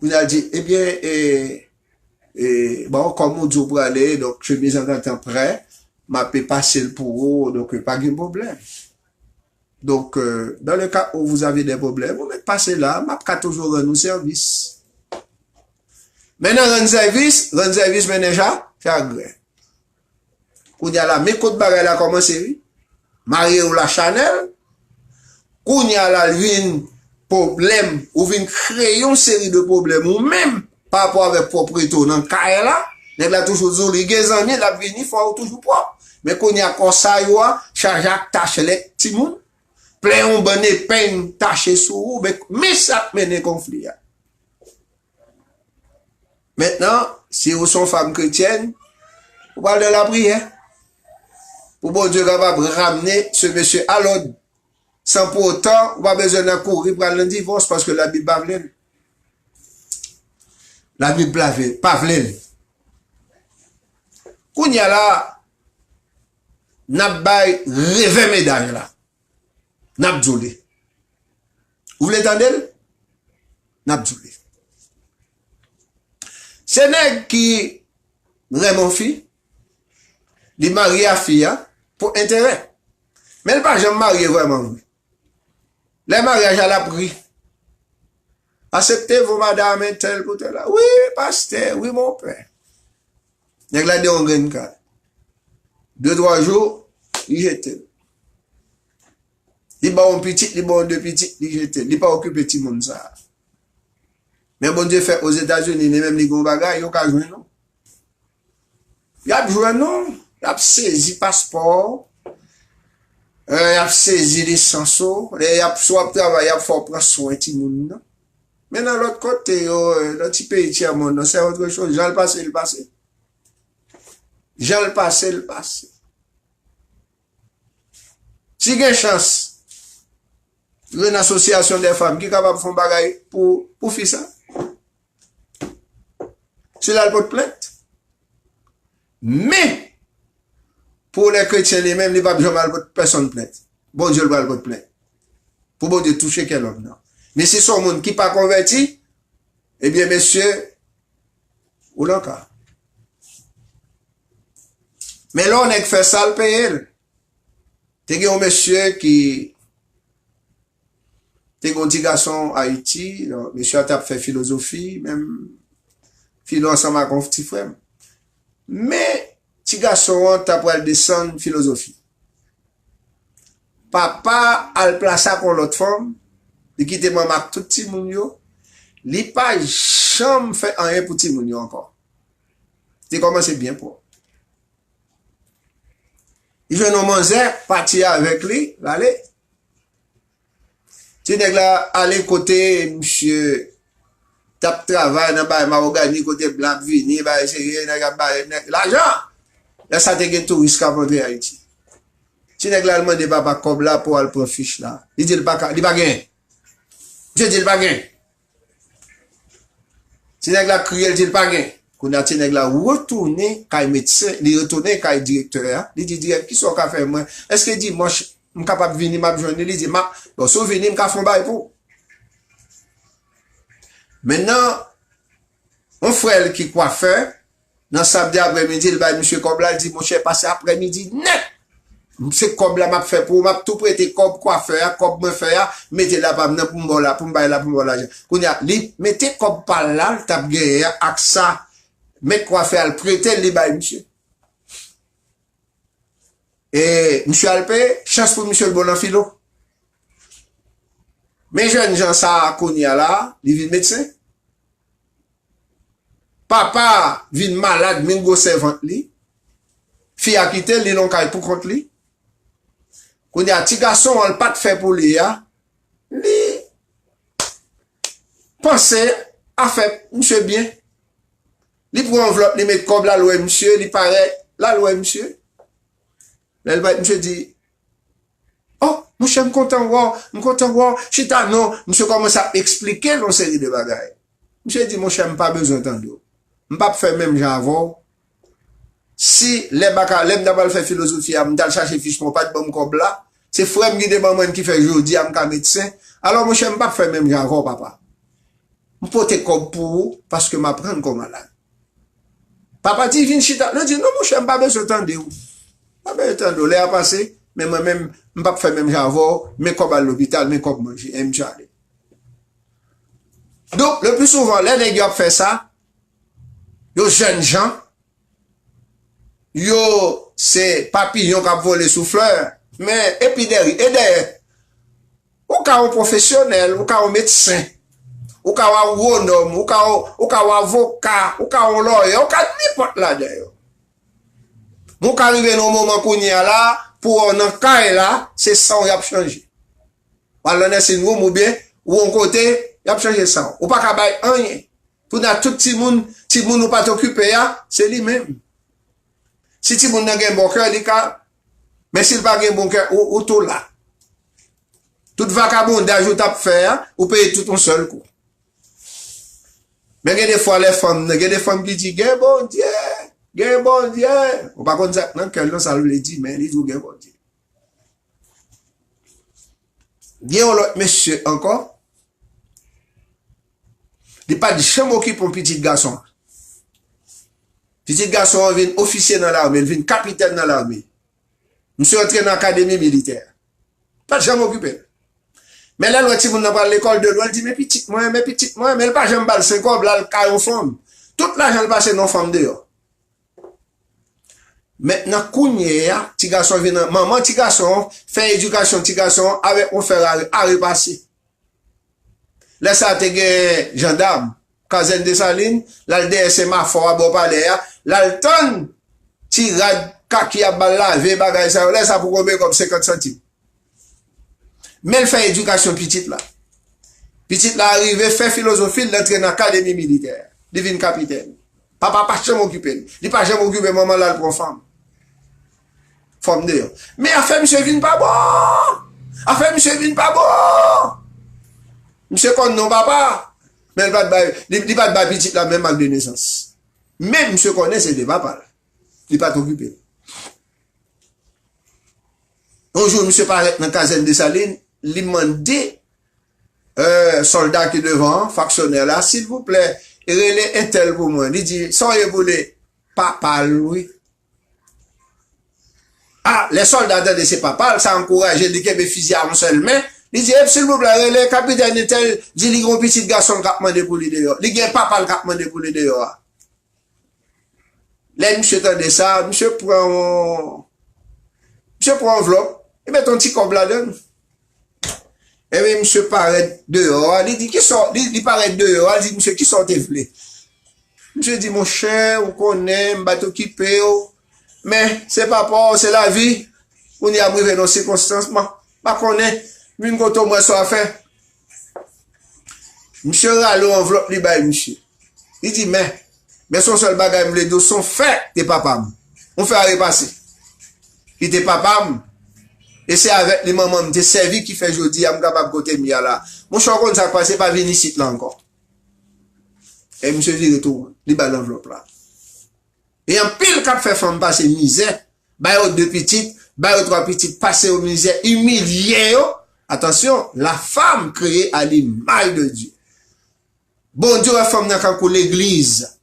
Speaker 2: vous a dit, eh bien, bon, comme on dit pour aller, donc, je suis en temps prêt, m'a peut passer le pour, donc, pas de problème. Donc, dans le cas où vous avez des problèmes, vous mettez passer là, m'a toujours un service. Maintenant, rendre service ménager, chagrin. Qu'on y a la, mais côte bagay la commencé, oui. Marié ou la Chanel, qu'on y a la, une problème, ou vient créer une série de problèmes, ou même, par rapport avec propriété, dans le cas là, nèg la toujours zoli, les amis, la vini, faut toujours propre. Mais qu'on y a comme ça, yo, charge à tâche les petits moun, plein on bonne peine, tâche sous, mais ça mène conflit. Maintenant, si vous sont femmes chrétiennes, vous parlez de la prière. Pour bon Dieu capable de ramener ce monsieur à l'ordre. Sans pour autant, vous pas besoin de courir pour le divorce parce que la Bible pas vle. La Bible pas vle. Qu'on y a là, n'a bay rêve médaille là. N'a djoulé. Vous voulez entendre? N'a djoulé. C'est nèg qui vraiment fille, il marie à fille pour intérêt. Mais elle pas jamais marié vraiment. Les mariages à la prix. Acceptez-vous madame et tel pour tel là. Oui, pasteur, oui mon père. Nèg la de on gagne carte. 2-3 jours, il jette. Il ba un petit, il ba deux petits, il jette. Il pas occupé petit monde ça. Mais bon Dieu fait aux États-Unis, même les gros bagages, ils ont qu'à jouer, non? Ils ont joué, non? Ils ont saisi passeport, ils ont saisi licence, ils ont soit travaillé, ils ont prendre soin de monde, non? Mais dans l'autre côté, dans le petit pays tiers monde, c'est autre chose. J'ai le passé, le passé. J'ai le passé, le passé. Si il y a une chance, il y a une association des femmes qui est capable de faire un bagage pour faire ça. C'est là le pot de plainte. Mais, pour les chrétiens les mêmes, il n'y a pas besoin de personne plainte. Bon Dieu le pot de plainte. Pour bon Dieu toucher quel homme, non. Mais si son monde qui n'est pas converti, eh bien, monsieur, ou l'encore. Mais là, on a fait ça le payer. T'es un monsieur qui, t'es un petit garçon à Haïti, monsieur a fait philosophie, même, philo ensemble avec un petit frère. Mais, petit garçon, t'as pour descendre philosophie. Papa a le placé pour l'autre femme, il quitte maman tout petit moun yo, il pas jamais fait rien pour petit moun yo encore. C'est commencé bien pour. Il veut nous manger, partir avec lui, aller. Tu nèg là, aller côté, monsieur, tap travail, nan ba mahogany, côté blanc, vini, ba essayer, l'argent. Là, ça te gen touriste qui a rentré à Haïti. Tu nèg là, demande papa comme là pour aller prendre fiche là. Il dit, il pas gain. Je dis, il pas gain. Tu nèg là, crié, il dit, il pas gain. Qu'on a tenu là retourner kay médecin, il retourner kay directeur, il dit direct qui sont ka faire moi. Est-ce que dimanche m capable venir m'a joindre, il dit m'a bon so venir m ka font bail pour. Maintenant mon frère qui coiffeur dans samedi après-midi il va monsieur Kobla il dit mon cher passer après-midi net. C'est Kobla m'a fait pour m'a tout prêter Kob coiffeur, Kob me faire mettez là pas pour me là pour me bail là pour me l'argent. Qu'on a mettez Kob par là t'a gagné avec ça. Mais quoi faire le prêter les bail monsieur. Et monsieur Alpé, chance pour monsieur le bon en philo. Mais jeunes gens ça Kounia là, ils viennent médecin. Papa vient malade, mingo servante li. Fille a quitté li non kay pour compte li. Kounia petit garçon on pas de fait pour lui ya. Li pensez à faire monsieur bien. Li prend enveloppe, li met comme la loi monsieur, li paraît la loi monsieur. Là monsieur dit "Oh, monsieur me content voir, chita non, monsieur commence à expliquer une série de bagages." Monsieur dit "Mon cher, pas besoin d'entendre. M'pas faire même genre avant. Si les baka, l'aime d'abord faire philosophie, m'dal chercher fiche mon pas de bon comme là, c'est frère qui demande qui fait jodi am ka médecin. Alors mon cher, m'pas faire même genre avant papa. M'porter comme pour vous parce que m'apprendre comme malade." Papa dit, vin chita. Non, dit, non, mon cher, pas besoin d'entendre. Pas besoin d'entendre. L'air a passé, mais moi-même, je ne peux pas faire même j'avais, mais comme à l'hôpital, mais comme manger, et m'charler. Donc, le plus souvent, les nègres fait ça, yo jeunes gens, yo c'est papillon qui a volé sous fleur, mais et puis derrière, ou ka un professionnel, ou ka un médecin, ou ka un agronome, ou ka un avocat, ou ka un lawyer, ou ka n'importe là d'ailleurs. Mon ka arrive dans moment qu'on y a là, pour un cas là, c'est ça on y a changé. Voilà, c'est nous ou bien, ou un côté, y a changé ça. Ou pas qu'à bailler rien. Pour n'a tout petit monde ou pas t'occuper, c'est lui-même. Si ti moun n'a gen bon cœur, il ka, mais s'il pas gen bon cœur, ou tout là. Tout vagabondage ou t'a faire, ou paye tout un seul coup. Mais il y a des fois les femmes, il y a des femmes qui disent, gen bon Dieu. Ou pas comme ça, non, quelqu'un ça le dit, mais il dit, gen bon Dieu. Bien, l'autre monsieur encore, il pas de chambre occupe un petit garçon. Petit garçon vient officier dans l'armée, il vient capitaine dans l'armée. Monsieur entré dans l'académie militaire. Pas de chambre occupé. Mais là, l'autre, si vous n'avez pas l'école de loi, il dit, mais petit, mais il pas jamais balle 5 ans, là, le cas en femme. Toute l'argent passe dans femme dehors. Maintenant, kounye, petit garçon vient, maman, petit garçon, fait éducation, petit garçon, avec on fait à repasser. Là, ça te gen gendarme, Kazen de Saline, là, le DSM ma fort à bon palais, là, le ton, tirade, kaki à balle lavé, bagay ça, là, ça pour combien comme 50 centimes. Mais il fait éducation petite là. Petite là, arrivé, fait philosophie, l'entrée dans l'académie militaire. Devine capitaine. Papa pas jamais occupé. Il pas jamais occupé, maman là, pour femme. Femme de. Mais affaire, monsieur vin pas bon. Affaire, monsieur vin pas bon. Monsieur kon non papa. Mais il pas de petite là, même acte de naissance. Même monsieur connaît, c'est de papa là. Il pas occupé. Un jour, monsieur paraît dans la caserne de Saline, il demandé, soldat qui est devant, factionnaire là, s'il vous plaît, relais un tel pour moi. Il dit, soyez voulez, papa, oui. Ah, les soldats de ses papas, ça encourage, il dit qu'il y a des fusils à une seule main. Il dit, s'il vous plaît, relais, capitaine tel, dit, il y a un petit garçon qui a demandé pour lui dehors. Il y a un papa qui a demandé pour lui dehors. Là, monsieur tendait ça, monsieur prend enveloppe, il met un petit cob là-dedans. Et puis, monsieur paraît dehors, il dit, il paraît dehors, il dit, monsieur, qui sont vle? Monsieur dit, mon cher, on connaît, on va t'occuper, mais c'est pas pour, c'est la vie. On y a arrivé dans ces circonstances, pas connaît, une côté moi soit fait. Monsieur râle enveloppe, il baille, monsieur. Il dit, mais son seul bagage, les deux sont faits, tes papas. On fait à repasser. Il était papa, et c'est avec les mamans, des servi qui fait jeudi, à me capable côté mia là. Mon chocon, ça passe, pas venir ici là encore. Et monsieur dit retour, il bat l'enveloppe là. Et en pile cap fait femme passer misère, bah aux deux petites, bah aux trois petites, passer aux misères, humilié. Attention, la femme créée à l'image de Dieu. Bon Dieu, la femme n'a qu'à l'église.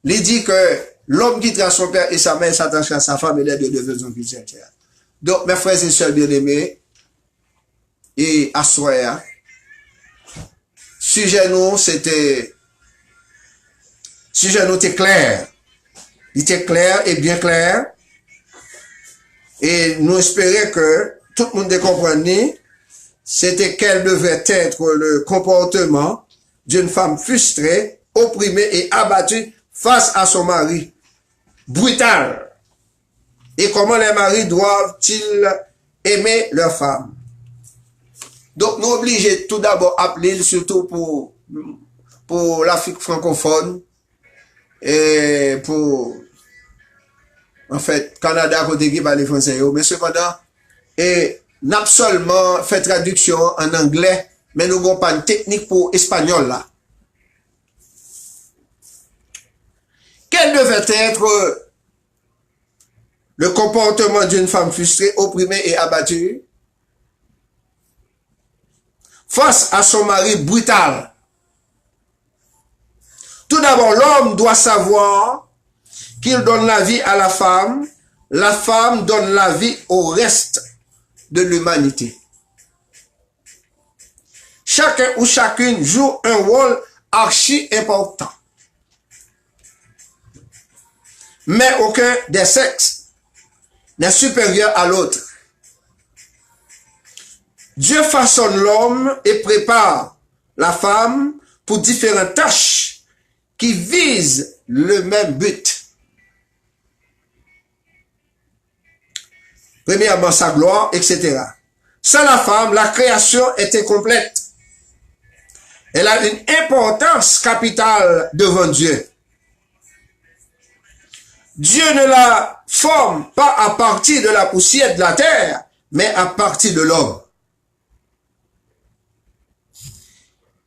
Speaker 2: Il dit que l'homme quittera son père et sa mère s'attachera à sa femme et les deux deviendront plus sincères. Donc, mes frères et sœurs bien-aimés, et à soir, sujet nous était clair. Il était clair et bien clair. Et nous espérions que tout le monde comprenne, c'était quel devait être le comportement d'une femme frustrée, opprimée et abattue face à son mari brutal. Et comment les maris doivent-ils aimer leur femme? Donc, nous obligés tout d'abord à appeler, surtout pour l'Afrique francophone, et pour, en fait, Canada, côté qui parle français, mais cependant, et n'a seulement fait traduction en anglais, mais nous n'avons pas une technique pour espagnol là. Quel devait être le comportement d'une femme frustrée, opprimée et abattue face à son mari brutal? Tout d'abord, l'homme doit savoir qu'il donne la vie à la femme donne la vie au reste de l'humanité. Chacun ou chacune joue un rôle archi important. mais aucun des sexes n'est supérieur à l'autre. Dieu façonne l'homme et prépare la femme pour différentes tâches qui visent le même but. Premièrement, sa gloire, etc. Sans la femme, la création est incomplète. Elle a une importance capitale devant Dieu. Dieu ne la forme pas à partir de la poussière de la terre, mais à partir de l'homme.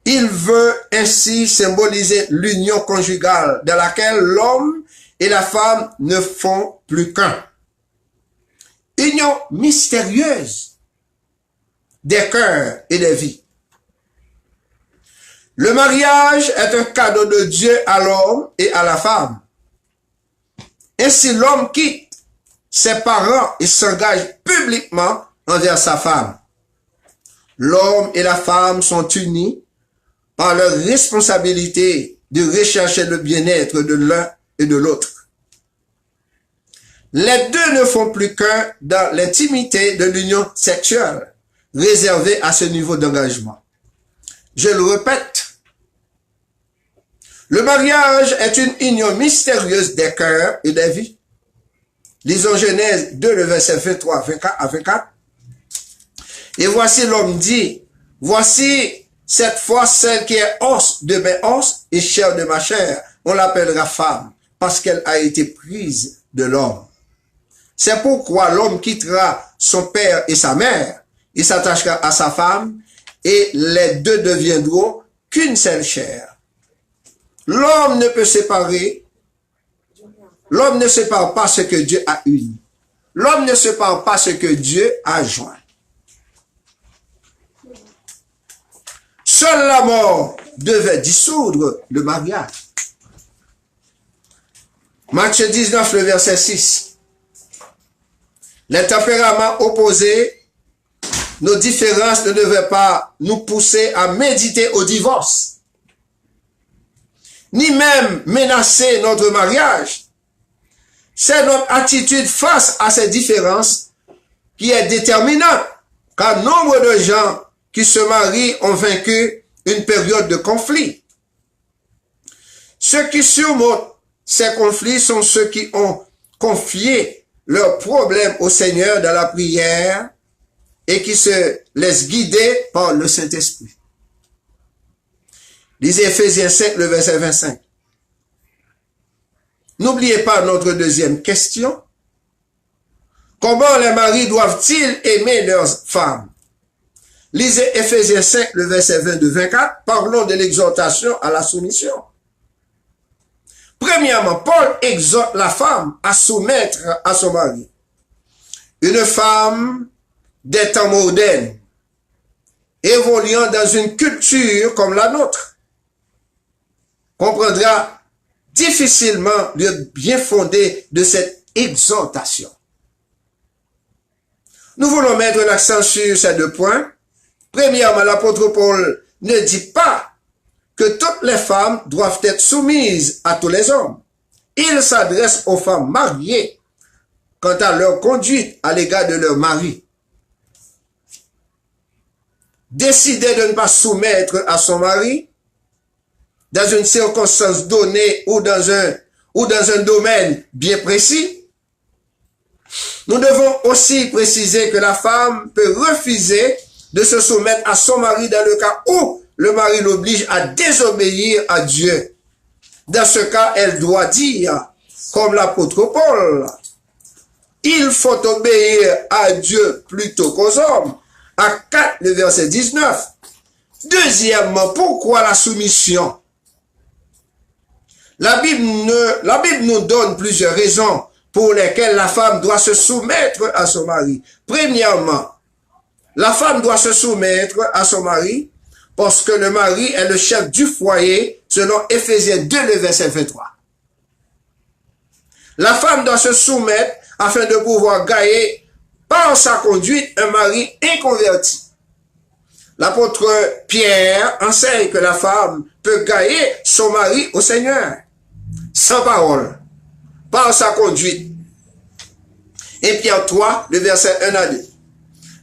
Speaker 2: Il veut ainsi symboliser l'union conjugale dans laquelle l'homme et la femme ne font plus qu'un. Union mystérieuse des cœurs et des vies. Le mariage est un cadeau de Dieu à l'homme et à la femme. Ainsi, l'homme quitte ses parents et s'engage publiquement envers sa femme. L'homme et la femme sont unis par leur responsabilité de rechercher le bien-être de l'un et de l'autre. Les deux ne font plus qu'un dans l'intimité de l'union sexuelle, réservée à ce niveau d'engagement. Je le répète, le mariage est une union mystérieuse des cœurs et des vies. Lisons Genèse 2, le verset 23 à 24. Et voici l'homme dit, voici cette fois celle qui est os de mes os et chair de ma chair. On l'appellera femme parce qu'elle a été prise de l'homme. C'est pourquoi l'homme quittera son père et sa mère, il s'attachera à sa femme et les deux deviendront qu'une seule chair. L'homme ne peut séparer, l'homme ne sépare pas ce que Dieu a uni. L'homme ne sépare pas ce que Dieu a joint. Seule la mort devait dissoudre le mariage. Matthieu 19, le verset 6. Les tempéraments opposés, nos différences ne devaient pas nous pousser à méditer au divorce, ni même menacer notre mariage. C'est notre attitude face à ces différences qui est déterminante, car nombre de gens qui se marient ont vaincu une période de conflit. Ceux qui surmontent ces conflits sont ceux qui ont confié leurs problèmes au Seigneur dans la prière et qui se laissent guider par le Saint-Esprit. Lisez Ephésiens 5, le verset 25. N'oubliez pas notre deuxième question. Comment les maris doivent-ils aimer leurs femmes? Lisez Ephésiens 5, le verset 22-24. Parlons de l'exhortation à la soumission. Premièrement, Paul exhorte la femme à soumettre à son mari. Une femme des temps modernes, évoluant dans une culture comme la nôtre, comprendra difficilement le bien fondé de cette exhortation. Nous voulons mettre l'accent sur ces deux points. Premièrement, l'apôtre Paul ne dit pas que toutes les femmes doivent être soumises à tous les hommes. Il s'adresse aux femmes mariées quant à leur conduite à l'égard de leur mari. Décider de ne pas soumettre à son mari dans une circonstance donnée ou dans un domaine bien précis. Nous devons aussi préciser que la femme peut refuser de se soumettre à son mari dans le cas où le mari l'oblige à désobéir à Dieu. Dans ce cas, elle doit dire, comme l'apôtre Paul, il faut obéir à Dieu plutôt qu'aux hommes. Acte 4, le verset 19. Deuxièmement, pourquoi la soumission? La Bible nous donne plusieurs raisons pour lesquelles la femme doit se soumettre à son mari. Premièrement, la femme doit se soumettre à son mari parce que le mari est le chef du foyer, selon Ephésiens 2, le verset 23. La femme doit se soumettre afin de pouvoir gagner par sa conduite un mari inconverti. L'apôtre Pierre enseigne que la femme peut gagner son mari au Seigneur, sans parole, par sa conduite. Et Pierre 3, le verset 1 à 2.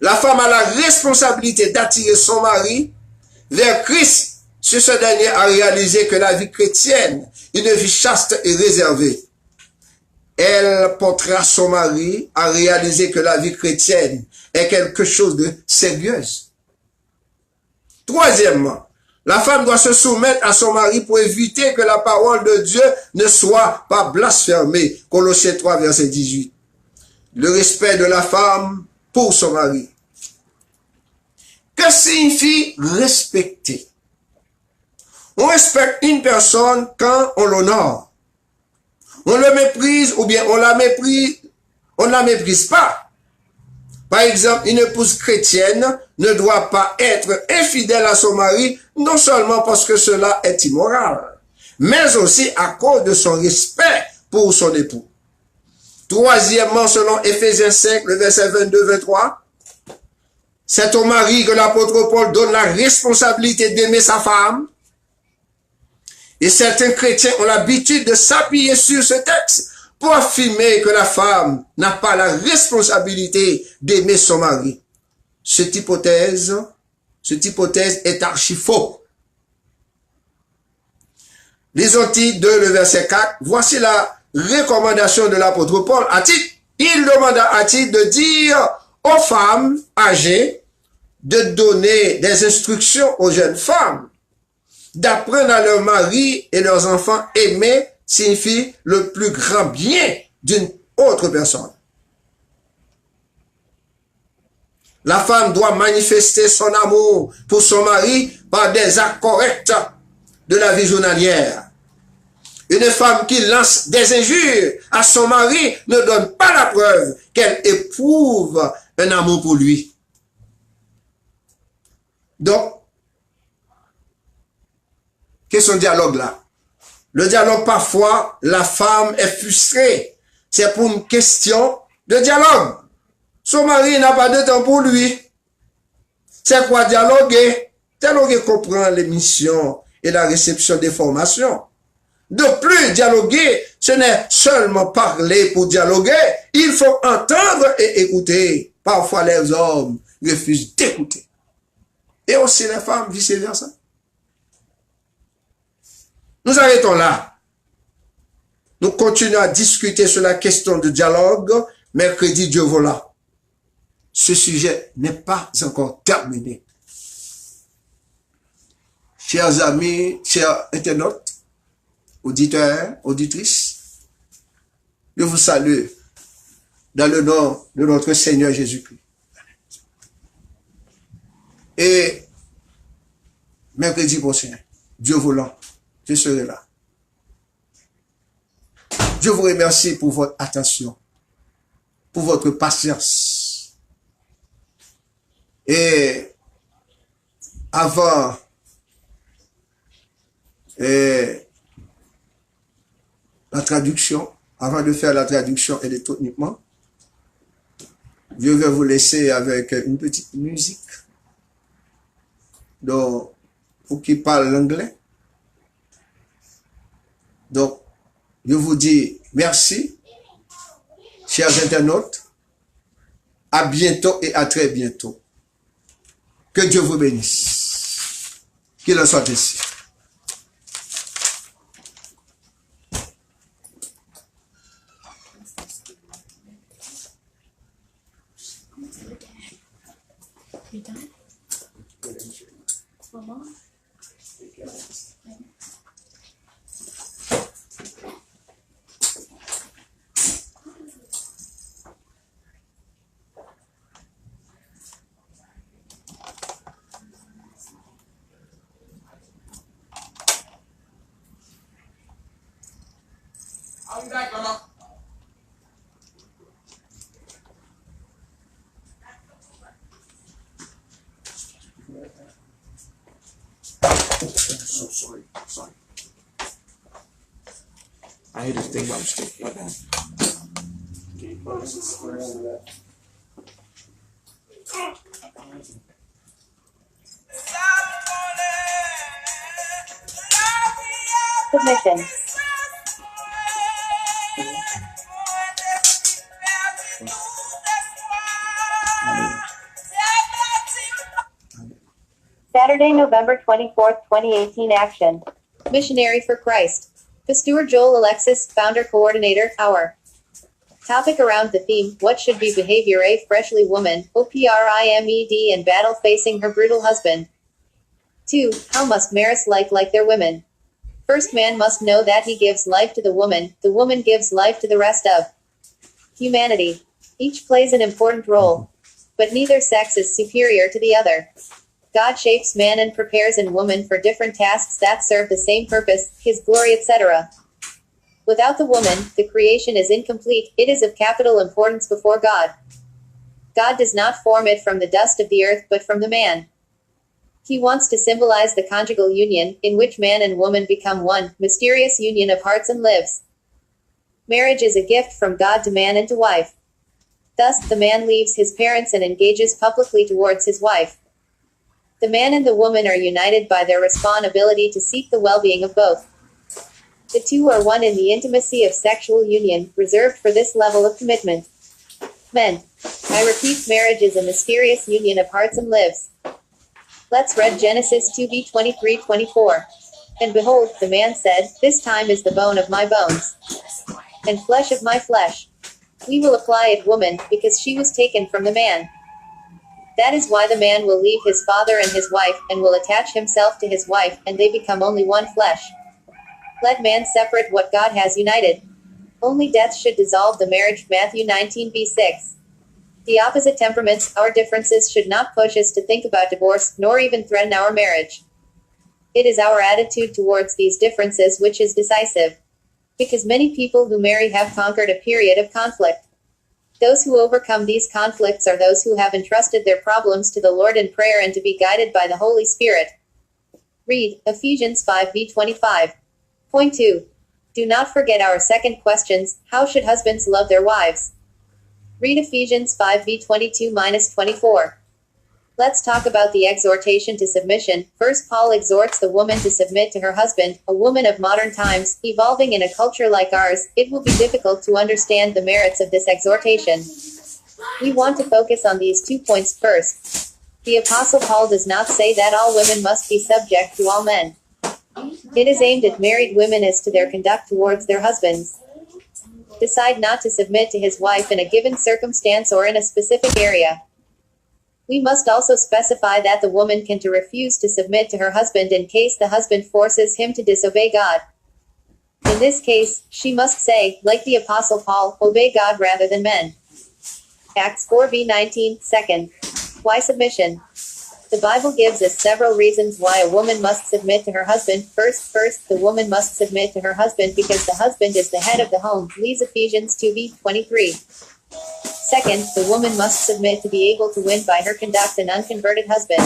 Speaker 2: La femme a la responsabilité d'attirer son mari vers Christ. Si ce dernier a réalisé que la vie chrétienne, une vie chaste et réservée, elle portera son mari à réaliser que la vie chrétienne est quelque chose de sérieuse. Troisièmement, la femme doit se soumettre à son mari pour éviter que la parole de Dieu ne soit pas blasphémée. Colossiens 3, verset 18. Le respect de la femme pour son mari. Que signifie respecter? On respecte une personne quand on l'honore. On le méprise ou bien on ne la méprise pas. Par exemple, une épouse chrétienne ne doit pas être infidèle à son mari, non seulement parce que cela est immoral, mais aussi à cause de son respect pour son époux. Troisièmement, selon Éphésiens 5, le verset 22-23, c'est au mari que l'apôtre Paul donne la responsabilité d'aimer sa femme. Et certains chrétiens ont l'habitude de s'appuyer sur ce texte pour affirmer que la femme n'a pas la responsabilité d'aimer son mari. Cette hypothèse est archi faux. Lisons-t-il de le verset 4. Voici la recommandation de l'apôtre Paul. Il demanda à titre de dire aux femmes âgées de donner des instructions aux jeunes femmes, d'apprendre à leurs maris et leurs enfants aimer signifie le plus grand bien d'une autre personne. La femme doit manifester son amour pour son mari par des actes corrects de la vie journalière. Une femme qui lance des injures à son mari ne donne pas la preuve qu'elle éprouve un amour pour lui. Donc, qu'est-ce que ce dialogue-là? Le dialogue, parfois, la femme est frustrée. C'est pour une question de dialogue. Son mari n'a pas de temps pour lui. C'est quoi dialoguer? Dialoguer comprend les missions et la réception des formations. De plus, dialoguer, ce n'est seulement parler pour dialoguer. Il faut entendre et écouter. Parfois, les hommes refusent d'écouter. Et aussi les femmes, vice-versa. Nous arrêtons là. Nous continuons à discuter sur la question du dialogue mercredi, Dieu voulant. Ce sujet n'est pas encore terminé. Chers amis, chers internautes, auditeurs, auditrices, je vous salue dans le nom de notre Seigneur Jésus-Christ. Et mercredi prochain, Dieu voulant, je serai là. Je vous remercie pour votre attention, pour votre patience. Et avant la traduction, avant de faire la traduction électroniquement, je vais vous laisser avec une petite musique donc, pour qui parle l'anglais. Donc, je vous dis merci, chers internautes. À bientôt et à très bientôt. Que Dieu vous bénisse. Qu'il en soit ainsi.
Speaker 3: I'll be back, Mama.
Speaker 2: So sorry.
Speaker 3: I hate this thing about mistake. My bad.
Speaker 4: Submission. Saturday, November 24th, 2018 Action. Missionary for Christ. Pastor Joel Alexis, Founder Coordinator, Hour. Topic around the theme, what should be behavior a freshly woman, OPRIMED and battle facing her brutal husband. 2. How must Maris like their women? First, man must know that he gives life to the woman gives life to the rest of humanity. Each plays an important role, but neither sex is superior to the other. God shapes man and prepares in woman for different tasks that serve the same purpose, his glory, etc. Without the woman, the creation is incomplete, it is of capital importance before God. God does not form it from the dust of the earth but from the man. He wants to symbolize the conjugal union, in which man and woman become one, mysterious union of hearts and lives. Marriage is a gift from God to man and to wife. Thus, the man leaves his parents and engages publicly towards his wife. The man and the woman are united by their responsibility to seek the well-being of both. The two are one in the intimacy of sexual union, reserved for this level of commitment. Men. I repeat, marriage is a mysterious union of hearts and lives. Let's read Genesis 2:23-24. And behold, the man said, this time is the bone of my bones, and flesh of my flesh. We will apply it woman, because she was taken from the man. That is why the man will leave his father and his wife, and will attach himself to his wife, and they become only one flesh. Let man separate what God has united. Only death should dissolve the marriage. Matthew 19:6. The opposite temperaments, our differences, should not push us to think about divorce, nor even threaten our marriage. It is our attitude towards these differences which is decisive. Because many people who marry have conquered a period of conflict. Those who overcome these conflicts are those who have entrusted their problems to the Lord in prayer and to be guided by the Holy Spirit. Read Ephesians 5:25. Point 2. Do not forget our second questions. How should husbands love their wives? Read Ephesians 5:22-24. Let's talk about the exhortation to submission. First, Paul exhorts the woman to submit to her husband, a woman of modern times, evolving in a culture like ours. It will be difficult to understand the merits of this exhortation. We want to focus on these 2 points first. The Apostle Paul does not say that all women must be subject to all men. It is aimed at married women as to their conduct towards their husbands. Decide not to submit to his wife in a given circumstance or in a specific area. We must also specify that the woman can refuse to submit to her husband in case the husband forces him to disobey God. In this case, she must say, like the Apostle Paul, obey God rather than men. Acts 4:19, 2. Why submission? The Bible gives us several reasons why a woman must submit to her husband. First, the woman must submit to her husband because the husband is the head of the home. Read Ephesians 2:23. Second, the woman must submit to be able to win by her conduct an unconverted husband.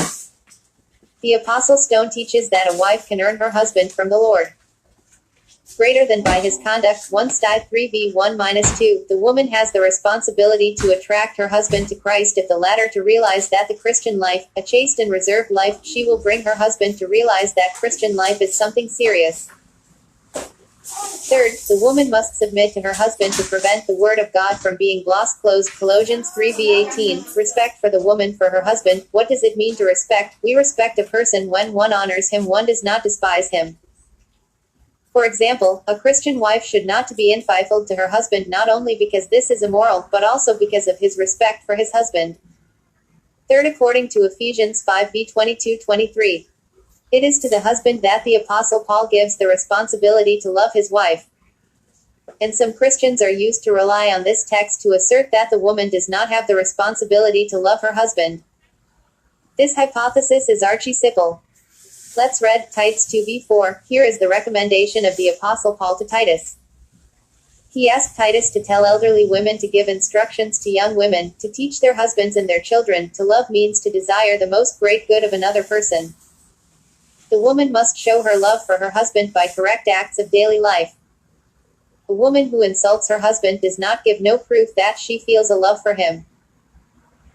Speaker 4: The Apostle Stone teaches that a wife can earn her husband from the Lord greater than by his conduct. 1 Sty 3:1-2. The woman has the responsibility to attract her husband to Christ, if the latter to realize that the Christian life, a chaste and reserved life. She will bring her husband to realize that Christian life is something serious. Third, the woman must submit to her husband to prevent the word of God from being glossed. Colossians 3:18. Respect for the woman for her husband. What does it mean to respect? We respect a person when one honors him, one does not despise him. For example, a Christian wife should not be unfaithful to her husband, not only because this is immoral, but also because of his respect for his husband. Third, according to Ephesians 5:22-23. It is to the husband that the Apostle Paul gives the responsibility to love his wife. And some Christians are used to rely on this text to assert that the woman does not have the responsibility to love her husband. This hypothesis is archie-simple. Let's read Titus 2:4. Here is the recommendation of the Apostle Paul to Titus. He asked Titus to tell elderly women to give instructions to young women, to teach their husbands and their children. To love means to desire the most great good of another person. The woman must show her love for her husband by correct acts of daily life. A woman who insults her husband does not give no proof that she feels a love for him.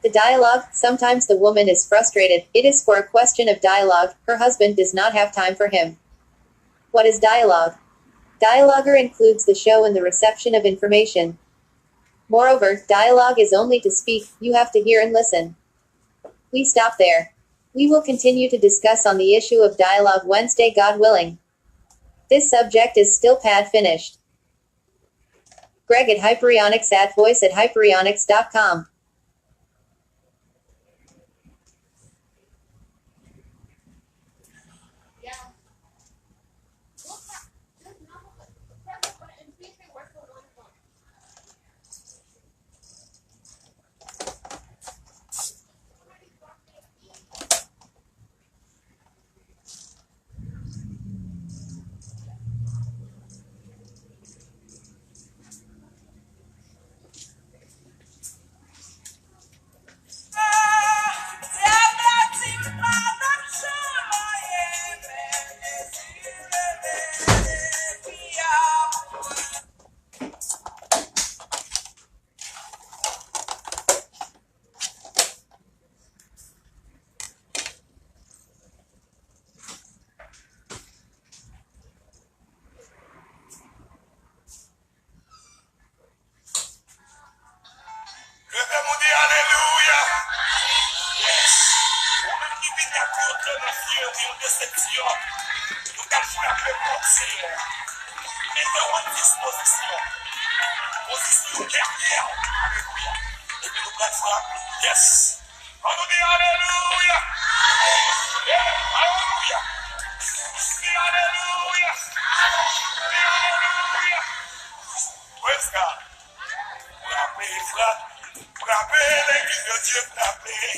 Speaker 4: The dialogue. Sometimes the woman is frustrated. It is for a question of dialogue. Her husband does not have time for him. What is dialogue? Dialogue includes the show and the reception of information. Moreover, dialogue is only to speak. You have to hear and listen. We stop there. We will continue to discuss on the issue of dialogue Wednesday, God willing. This subject is still pad finished. Greg at Hyperionics at voice@hyperionics.com.
Speaker 5: Alléluia. Ou-même qui vit à contre monsieur, ou déception, nous allons frapper pour Seigneur. Mettons en disposition. Position guerrière. Alléluia. Et puis nous allons frapper. Yes. On nous dit Alléluia. Alléluia. Dis Alléluia. Dis Alléluia. Praise God. Frappez, frappez. Frappez l'église de Dieu, frappez.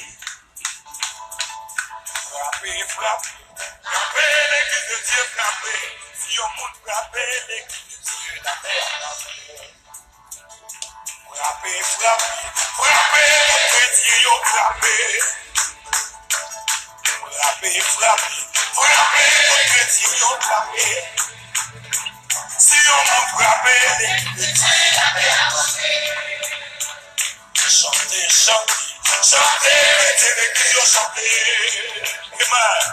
Speaker 5: Frappez, frappez. Frappez l'église de Dieu, frappez. Si on monte, frappez l'église de Dieu, la terre frappez. Frappez, frappez. Frappez les chrétiens, frappez. Frappez, frappez. Frappez les chrétiens, frappez. Si on monte, frappez l'église de Dieu, la terre frappée. Chantez, chantez, chantez, mettez l'église, chantez. Amen.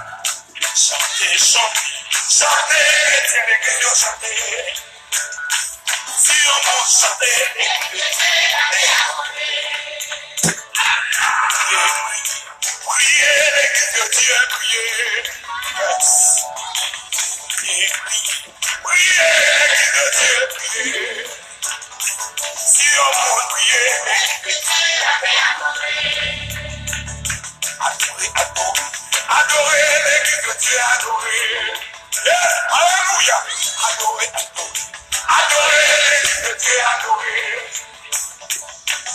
Speaker 5: Chantez, chantez, chantez, mettez l'église, chantez. Si on monte, chantez, l'église, priez, l'église de Dieu, priez. Yes. Priez, priez, l'église de Dieu, priez. Si on monte, priez, adorez, adorez, adorez l'église de Dieu, adorez. Yeah, alléluia. Adorez, adorez, adorez l'église de Dieu, adorez.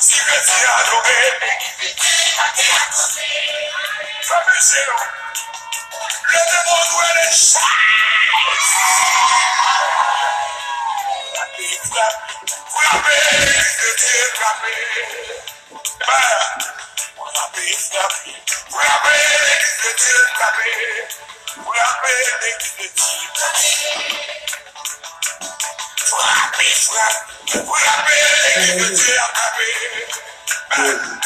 Speaker 5: Si que Dieu adorez l'église de Dieu, adorez. Amusez-vous. Le démon doit les frappez, frappez, frappez l'église de Dieu, frappez. Amen. Frappez, frappez, frappez l'église de Dieu, frappez. Frappez l'église de Dieu, frappez, frappez, frappez l'église de Dieu, frappez. Amen.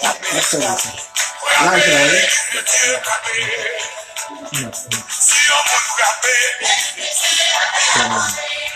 Speaker 5: Frappez, frappez, frappez l'église de Dieu, frappez. Si on peut frapper l'église de Dieu, frappez.